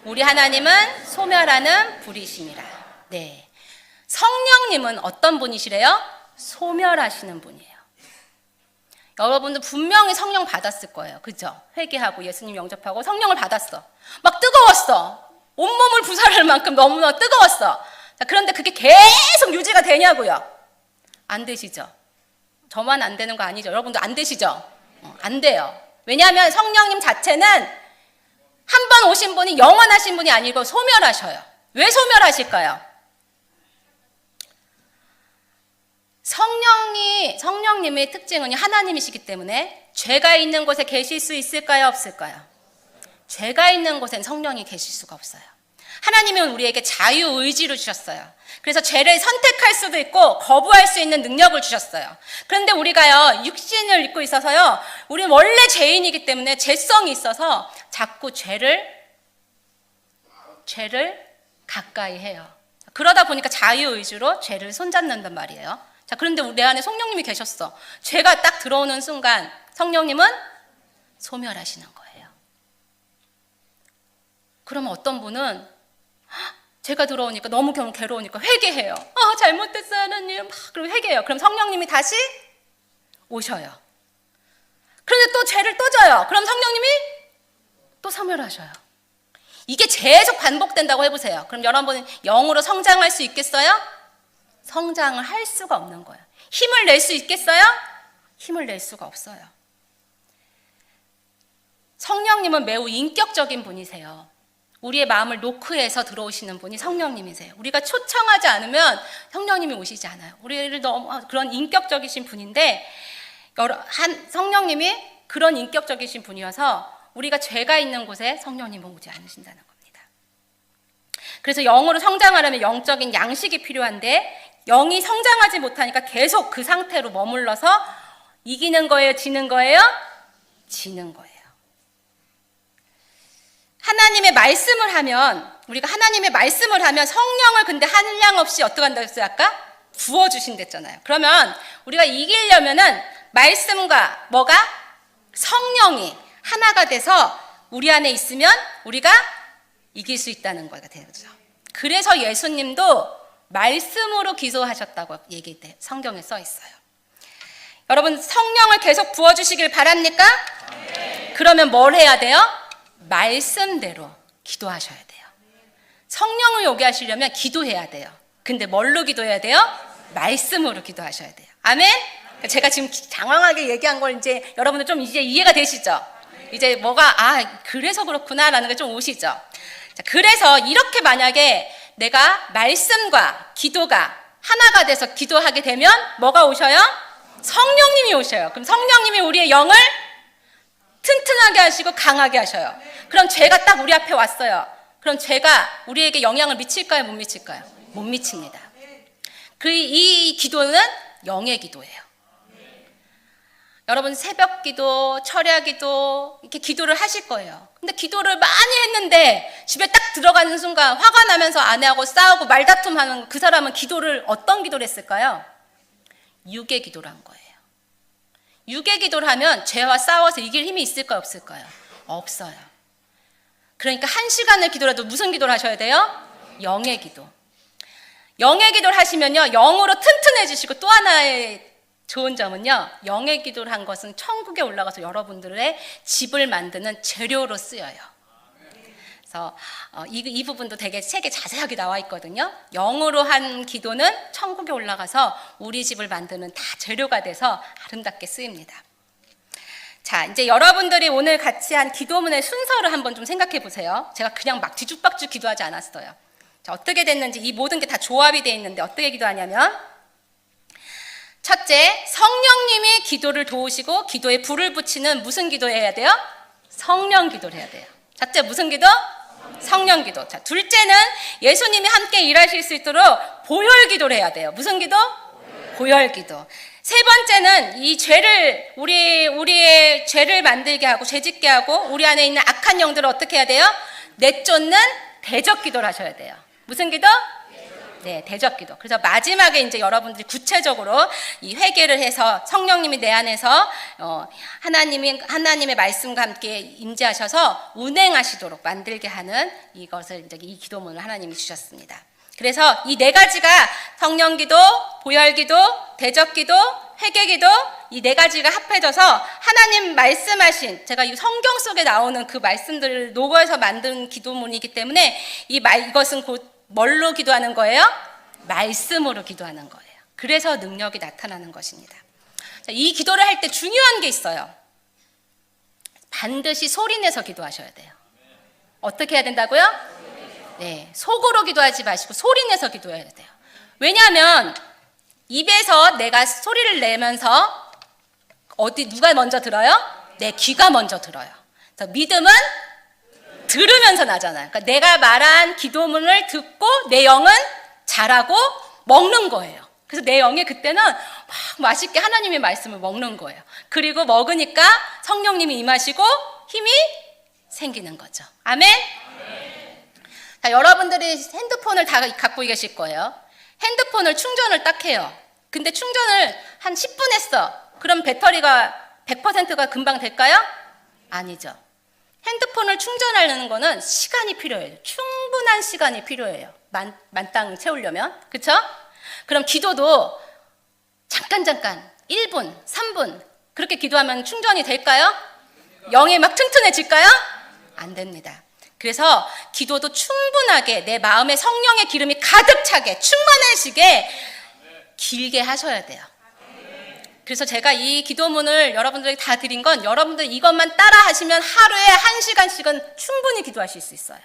우리 하나님은 소멸하는 불이심이라. 네, 성령님은 어떤 분이시래요? 소멸하시는 분이에요. 여러분들 분명히 성령 받았을 거예요. 그죠? 회개하고 예수님 영접하고 성령을 받았어. 막 뜨거웠어. 온몸을 부살할 만큼 너무나 뜨거웠어. 자, 그런데 그게 계속 유지가 되냐고요? 안 되시죠? 저만 안 되는 거 아니죠? 여러분도 안 되시죠? 안 돼요. 왜냐하면 성령님 자체는 한 번 오신 분이 영원하신 분이 아니고 소멸하셔요. 왜 소멸하실까요? 성령님의 특징은 하나님이시기 때문에 죄가 있는 곳에 계실 수 있을까요? 없을까요? 죄가 있는 곳엔 성령이 계실 수가 없어요. 하나님은 우리에게 자유의지를 주셨어요. 그래서 죄를 선택할 수도 있고 거부할 수 있는 능력을 주셨어요. 그런데 우리가요, 육신을 입고 있어서요, 우리는 원래 죄인이기 때문에 죄성이 있어서 자꾸 죄를 가까이 해요. 그러다 보니까 자유의지로 죄를 손잡는단 말이에요. 자, 그런데 내 안에 성령님이 계셨어. 죄가 딱 들어오는 순간 성령님은 소멸하시는 거예요. 그러면 어떤 분은 죄가 들어오니까 너무 괴로우니까 회개해요. 잘못됐어요, 하나님. 그럼 회개해요. 그럼 성령님이 다시 오셔요. 그런데 또 죄를 또 져요. 그럼 성령님이 또 소멸하셔요. 이게 계속 반복된다고 해보세요. 그럼 여러분은 영으로 성장할 수 있겠어요? 성장을 할 수가 없는 거예요. 힘을 낼 수 있겠어요? 힘을 낼 수가 없어요. 성령님은 매우 인격적인 분이세요. 우리의 마음을 노크해서 들어오시는 분이 성령님이세요. 우리가 초청하지 않으면 성령님이 오시지 않아요. 우리를 너무 그런 인격적이신 분인데 성령님이 그런 인격적이신 분이어서 우리가 죄가 있는 곳에 성령님은 오지 않으신다는 겁니다. 그래서 영으로 성장하려면 영적인 양식이 필요한데 영이 성장하지 못하니까 계속 그 상태로 머물러서 이기는 거예요? 지는 거예요? 지는 거예요. 우리가 하나님의 말씀을 하면 성령을 근데 한량 없이 어떻게 한다고 했어요? 아까? 부어주신댔잖아요. 그러면 우리가 이기려면은 말씀과 뭐가? 성령이 하나가 돼서 우리 안에 있으면 우리가 이길 수 있다는 거가 되죠. 그래서 예수님도 말씀으로 기도하셨다고 얘기돼 성경에 써 있어요. 여러분 성령을 계속 부어주시길 바랍니까? 그러면 뭘 해야 돼요? 말씀대로 기도하셔야 돼요. 성령을 오게 하시려면 기도해야 돼요. 근데 뭘로 기도해야 돼요? 말씀으로 기도하셔야 돼요. 아멘? 제가 지금 장황하게 얘기한 걸 이제 여러분들 좀 이제 이해가 되시죠? 이제 뭐가 그래서 그렇구나라는 게 좀 오시죠? 자, 그래서 이렇게 만약에 내가 말씀과 기도가 하나가 돼서 기도하게 되면 뭐가 오셔요? 성령님이 오셔요. 그럼 성령님이 우리의 영을 튼튼하게 하시고 강하게 하셔요. 그럼 죄가 딱 우리 앞에 왔어요. 그럼 죄가 우리에게 영향을 미칠까요? 못 미칠까요? 못 미칩니다. 이 기도는 영의 기도예요. 여러분 새벽 기도, 철야 기도 이렇게 기도를 하실 거예요. 근데 기도를 많이 했는데 집에 딱 들어가는 순간 화가 나면서 아내하고 싸우고 말다툼하는 그 사람은 기도를 어떤 기도를 했을까요? 육의 기도를 한 거예요. 육의 기도를 하면 죄와 싸워서 이길 힘이 있을까요? 없을까요? 없어요. 그러니까 1시간을 기도라도 무슨 기도를 하셔야 돼요? 영의 기도. 영의 기도를 하시면요 영으로 튼튼해지시고, 또 하나의 좋은 점은요 영의 기도를 한 것은 천국에 올라가서 여러분들의 집을 만드는 재료로 쓰여요. 그래서 이 부분도 되게 책에 자세하게 나와 있거든요. 영으로 한 기도는 천국에 올라가서 우리 집을 만드는 다 재료가 돼서 아름답게 쓰입니다. 자, 이제 여러분들이 오늘 같이 한 기도문의 순서를 한번 좀 생각해 보세요. 제가 그냥 막 뒤죽박죽 기도하지 않았어요. 자, 어떻게 됐는지, 이 모든 게 다 조합이 되어 있는데 어떻게 기도하냐면, 첫째, 성령님이 기도를 도우시고 기도에 불을 붙이는 무슨 기도해야 돼요? 성령 기도를 해야 돼요. 첫째, 무슨 기도? 성령 기도. 자, 둘째는 예수님이 함께 일하실 수 있도록 보혈 기도를 해야 돼요. 무슨 기도? 보혈 기도. 세 번째는 이 죄를, 우리의 죄를 만들게 하고 죄짓게 하고 우리 안에 있는 악한 영들을 어떻게 해야 돼요? 내쫓는 대적 기도를 하셔야 돼요. 무슨 기도? 네, 대적 기도. 그래서 마지막에 이제 여러분들이 구체적으로 이 회개를 해서 성령님이 내 안에서 하나님의 말씀과 함께 임재하셔서 운행하시도록 만들게 하는 이것을 이제 이 기도문을 하나님이 주셨습니다. 그래서 이 네 가지가 성령 기도, 보혈 기도, 대적 기도, 회개 기도, 이 네 가지가 합해져서 하나님 말씀하신, 제가 이 성경 속에 나오는 그 말씀들을 녹여서 만든 기도문이기 때문에 이것은 곧 뭘로 기도하는 거예요? 말씀으로 기도하는 거예요. 그래서 능력이 나타나는 것입니다. 자, 이 기도를 할 때 중요한 게 있어요. 반드시 소리내서 기도하셔야 돼요. 어떻게 해야 된다고요? 네, 속으로 기도하지 마시고 소리내서 기도해야 돼요. 왜냐하면 입에서 내가 소리를 내면서 누가 먼저 들어요? 내 귀가 먼저 들어요. 그래서 믿음은 들으면서 나잖아요. 그러니까 내가 말한 기도문을 듣고 내 영은 자라고 먹는 거예요. 그래서 내 영이 그때는 막 맛있게 하나님의 말씀을 먹는 거예요. 그리고 먹으니까 성령님이 임하시고 힘이 생기는 거죠. 아멘? 자, 여러분들이 핸드폰을 다 갖고 계실 거예요. 핸드폰을 충전을 딱 해요. 근데 충전을 한 10분 했어. 그럼 배터리가 100%가 금방 될까요? 아니죠. 핸드폰을 충전하려는 거는 시간이 필요해요. 충분한 시간이 필요해요. 만땅 채우려면. 그렇죠? 그럼 기도도 잠깐 1분, 3분 그렇게 기도하면 충전이 될까요? 영이 막 튼튼해질까요? 안 됩니다. 그래서 기도도 충분하게 내 마음에 성령의 기름이 가득 차게 충만해지게 길게 하셔야 돼요. 그래서 제가 이 기도문을 여러분들에게 다 드린 건, 여러분들 이것만 따라 하시면 하루에 1시간씩은 충분히 기도하실 수 있어요.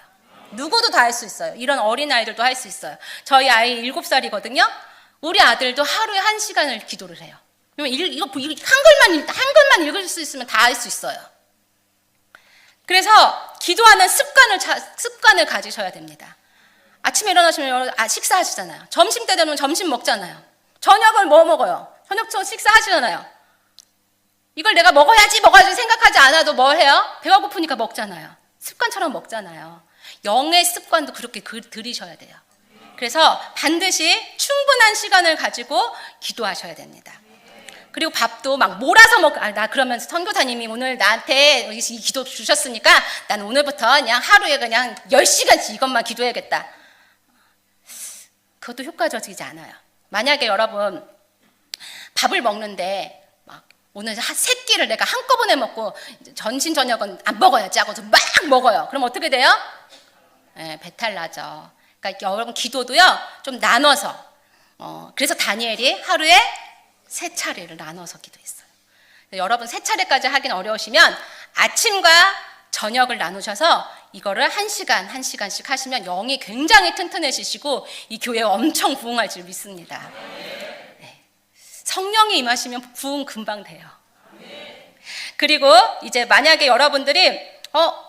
누구도 다 할 수 있어요. 이런 어린아이들도 할 수 있어요. 저희 아이 7살이거든요. 우리 아들도 하루에 1시간을 기도를 해요. 이거 한글만 읽을 수 있으면 다 할 수 있어요. 그래서 기도하는 습관을 가지셔야 됩니다. 아침에 일어나시면 식사하시잖아요. 점심때 되면 점심 먹잖아요. 저녁을 뭐 먹어요? 저녁 식사하시잖아요. 이걸 내가 먹어야지 생각하지 않아도 뭐 해요? 배가 고프니까 먹잖아요. 습관처럼 먹잖아요. 영의 습관도 그렇게 들이셔야 돼요. 그래서 반드시 충분한 시간을 가지고 기도하셔야 됩니다. 그리고 밥도 막 몰아서 나 그러면서 선교사님이 오늘 나한테 이 기도 주셨으니까 나는 오늘부터 그냥 하루에 그냥 10시간씩 이것만 기도해야겠다. 그것도 효과적이지 않아요. 만약에 여러분 밥을 먹는데 막 오늘 세 끼를 내가 한꺼번에 먹고 전신 저녁은 안 먹어야지 하고서 막 먹어요. 그럼 어떻게 돼요? 배탈 나죠. 그러니까 여러분 기도도요 좀 나눠서 그래서 다니엘이 하루에 3차례를 나눠서 기도했어요. 여러분 3차례까지 하긴 어려우시면 아침과 저녁을 나누셔서 이거를 1시간씩 하시면 영이 굉장히 튼튼해지시고 이 교회 엄청 부흥할 줄 믿습니다. 네. 성령이 임하시면 부흥 금방 돼요. 그리고 이제 만약에 여러분들이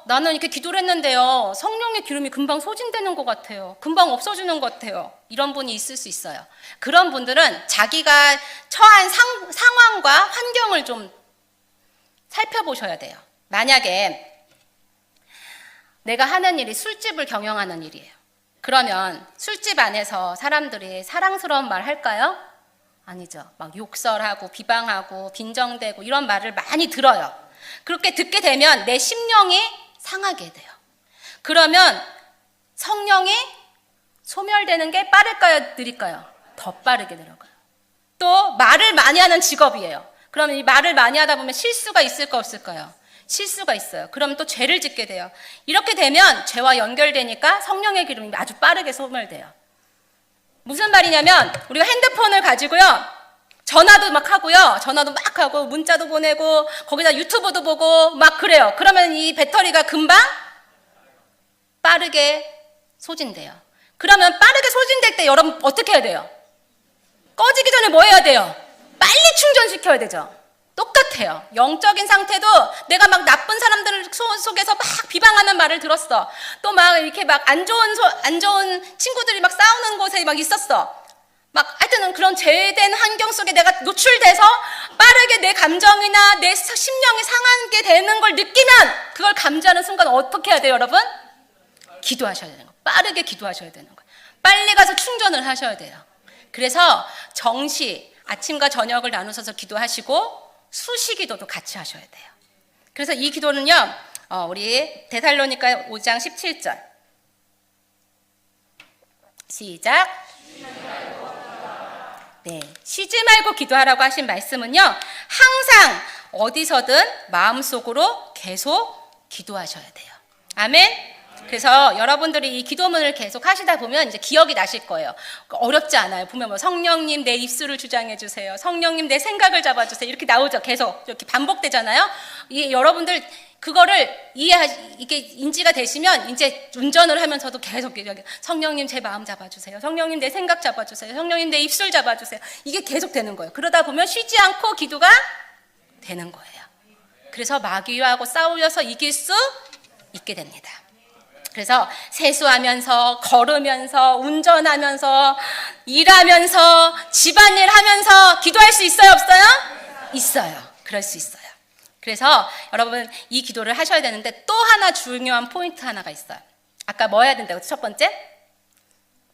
나는 이렇게 기도를 했는데요 성령의 기름이 금방 소진되는 것 같아요, 금방 없어지는 것 같아요, 이런 분이 있을 수 있어요. 그런 분들은 자기가 처한 상황과 환경을 좀 살펴보셔야 돼요. 만약에 내가 하는 일이 술집을 경영하는 일이에요. 그러면 술집 안에서 사람들이 사랑스러운 말 할까요? 아니죠. 막 욕설하고 비방하고 빈정대고 이런 말을 많이 들어요. 그렇게 듣게 되면 내 심령이 상하게 돼요. 그러면 성령이 소멸되는 게 빠를까요? 느릴까요? 더 빠르게 내려가요. 또 말을 많이 하는 직업이에요. 그러면 이 말을 많이 하다 보면 실수가 있을까 없을까요? 실수가 있어요. 그러면 또 죄를 짓게 돼요. 이렇게 되면 죄와 연결되니까 성령의 기름이 아주 빠르게 소멸돼요. 무슨 말이냐면 우리가 핸드폰을 가지고요 전화도 막 하고요, 전화도 막 하고 문자도 보내고 거기다 유튜브도 보고 막 그래요. 그러면 이 배터리가 금방 빠르게 소진돼요. 그러면 빠르게 소진될 때 여러분 어떻게 해야 돼요? 꺼지기 전에 뭐 해야 돼요? 빨리 충전시켜야 되죠. 똑같아요. 영적인 상태도 내가 막 나쁜 사람들 속에서 막 비방하는 말을 들었어. 또 막 이렇게 막 안 좋은 친구들이 막 싸우는 곳에 막 있었어. 막 하여튼 그런 죄된 환경 속에 내가 노출돼서 빠르게 내 감정이나 내 심령이 상하게 되는 걸 느끼면 그걸 감지하는 순간 어떻게 해야 돼요, 여러분? 기도하셔야 되는 거예요. 빠르게 기도하셔야 되는 거예요. 빨리 가서 충전을 하셔야 돼요. 그래서 정시 아침과 저녁을 나누셔서 기도하시고 수시 기도도 같이 하셔야 돼요. 그래서 이 기도는요 우리 데살로니가 5장 17절 시작. 네, 쉬지 말고 기도하라고 하신 말씀은요 항상 어디서든 마음속으로 계속 기도하셔야 돼요. 아멘. 그래서 여러분들이 이 기도문을 계속 하시다 보면 이제 기억이 나실 거예요. 어렵지 않아요. 보면 뭐 성령님 내 입술을 주장해 주세요, 성령님 내 생각을 잡아주세요, 이렇게 나오죠. 계속 이렇게 반복되잖아요. 이게 여러분들 그거를 이게 인지가 되시면 이제 운전을 하면서도 계속 성령님 제 마음 잡아주세요, 성령님 내 생각 잡아주세요, 성령님 내 입술 잡아주세요, 이게 계속 되는 거예요. 그러다 보면 쉬지 않고 기도가 되는 거예요. 그래서 마귀하고 싸우셔서 이길 수 있게 됩니다. 그래서 세수하면서 걸으면서 운전하면서 일하면서 집안일 하면서 기도할 수 있어요, 없어요? 있어요. 그럴 수 있어요. 그래서 여러분 이 기도를 하셔야 되는데 또 하나 중요한 포인트 하나가 있어요. 아까 뭐 해야 된다고? 첫 번째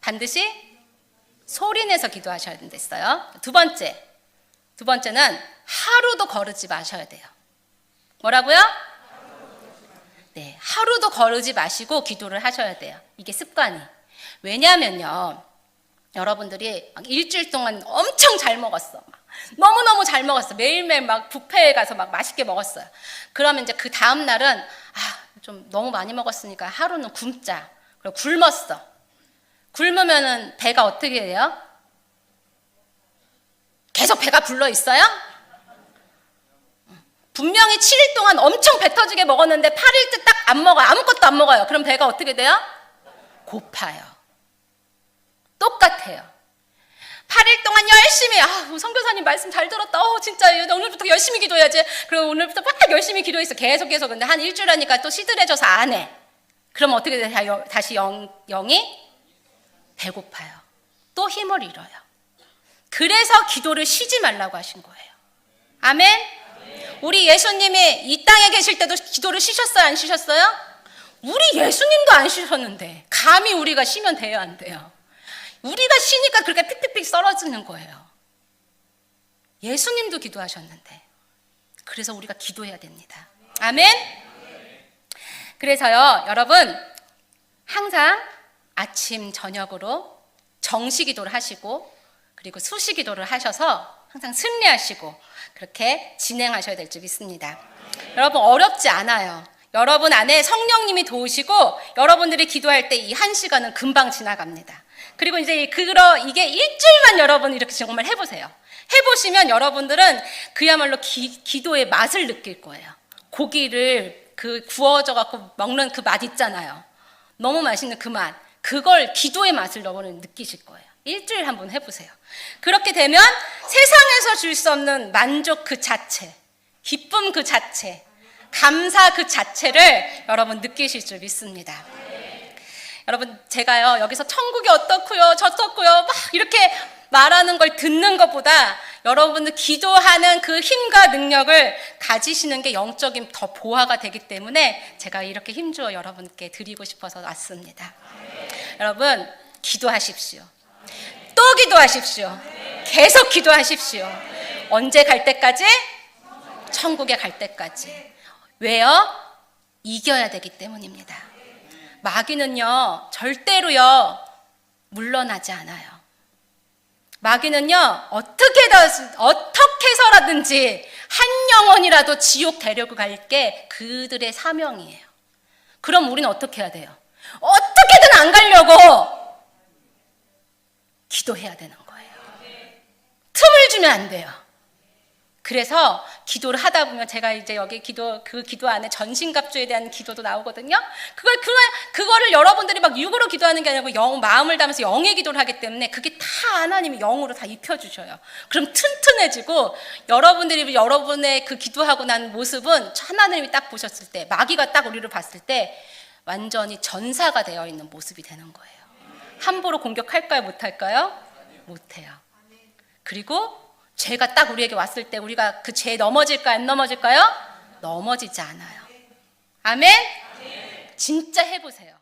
반드시 소리 내서 기도하셔야 된댔어요. 두 번째는 하루도 거르지 마셔야 돼요. 뭐라고요? 네, 하루도 거르지 마시고 기도를 하셔야 돼요. 이게 습관이. 왜냐하면요 여러분들이 막 일주일 동안 엄청 잘 먹었어. 너무너무 잘 먹었어. 매일매일 막 뷔페에 가서 막 맛있게 먹었어요. 그러면 이제 그 다음 날은 좀 너무 많이 먹었으니까 하루는 굶자. 그리고 굶었어. 굶으면은 배가 어떻게 돼요? 계속 배가 불러 있어요? 분명히 7일 동안 엄청 배 터지게 먹었는데 8일째 딱 안 먹어요. 아무것도 안 먹어요. 그럼 배가 어떻게 돼요? 고파요. 똑같아요. 8일 동안 열심히 선교사님 말씀 잘 들었다. 진짜 오늘부터 열심히 기도해야지. 그리고 오늘부터 막 열심히 기도했어. 계속. 근데 한 일주일 하니까 또 시들해져서 안 해. 그럼 어떻게 돼요? 다시 영이 배고파요. 또 힘을 잃어요. 그래서 기도를 쉬지 말라고 하신 거예요. 아멘? 우리 예수님이 이 땅에 계실 때도 기도를 쉬셨어요, 안 쉬셨어요? 우리 예수님도 안 쉬셨는데 감히 우리가 쉬면 돼요, 안 돼요? 우리가 쉬니까 그렇게 픽픽픽 썰어지는 거예요. 예수님도 기도하셨는데. 그래서 우리가 기도해야 됩니다. 아멘? 그래서요 여러분 항상 아침 저녁으로 정시 기도를 하시고 그리고 수시기도를 하셔서 항상 승리하시고 그렇게 진행하셔야 될 줄 믿습니다. 여러분 어렵지 않아요. 여러분 안에 성령님이 도우시고 여러분들이 기도할 때 이 1시간은 금방 지나갑니다. 그리고 이제 이게 일주일만 여러분 이렇게 정말 해보세요. 해보시면 여러분들은 그야말로 기도의 맛을 느낄 거예요. 고기를 구워져 갖고 먹는 그 맛 있잖아요. 너무 맛있는 그 맛. 그걸 기도의 맛을 여러분은 느끼실 거예요. 일주일 한번 해보세요. 그렇게 되면 세상에서 줄 수 없는 만족 그 자체, 기쁨 그 자체, 감사 그 자체를 여러분 느끼실 줄 믿습니다. 여러분 제가요 여기서 천국이 어떻고요 저떻고요 막 이렇게 말하는 걸 듣는 것보다 여러분들 기도하는 그 힘과 능력을 가지시는 게 영적인 더 보화가 되기 때문에 제가 이렇게 힘주어 여러분께 드리고 싶어서 왔습니다. 여러분 기도하십시오. 또 기도하십시오. 계속 기도하십시오. 언제 갈 때까지? 천국에 갈 때까지. 왜요? 이겨야 되기 때문입니다. 마귀는요 절대로요 물러나지 않아요. 마귀는요 어떻게 해서라든지 한 영혼이라도 지옥 데리고 갈 게 그들의 사명이에요. 그럼 우리는 어떻게 해야 돼요? 어떻게든 안 가려고 기도해야 되는 거예요. 틈을 주면 안 돼요. 그래서 기도를 하다 보면 제가 이제 여기 그 기도 안에 전신갑주에 대한 기도도 나오거든요. 그거를 여러분들이 막 육으로 기도하는 게 아니고 마음을 담아서 영의 기도를 하기 때문에 그게 다 하나님이 영으로 다 입혀주셔요. 그럼 튼튼해지고 여러분의 그 기도하고 난 모습은 하나님이 딱 보셨을 때 마귀가 딱 우리를 봤을 때 완전히 전사가 되어 있는 모습이 되는 거예요. 함부로 공격할까요? 못할까요? 못해요. 그리고 죄가 딱 우리에게 왔을 때 우리가 그 죄에 넘어질까요? 안 넘어질까요? 넘어지지 않아요. 아멘? 진짜 해보세요.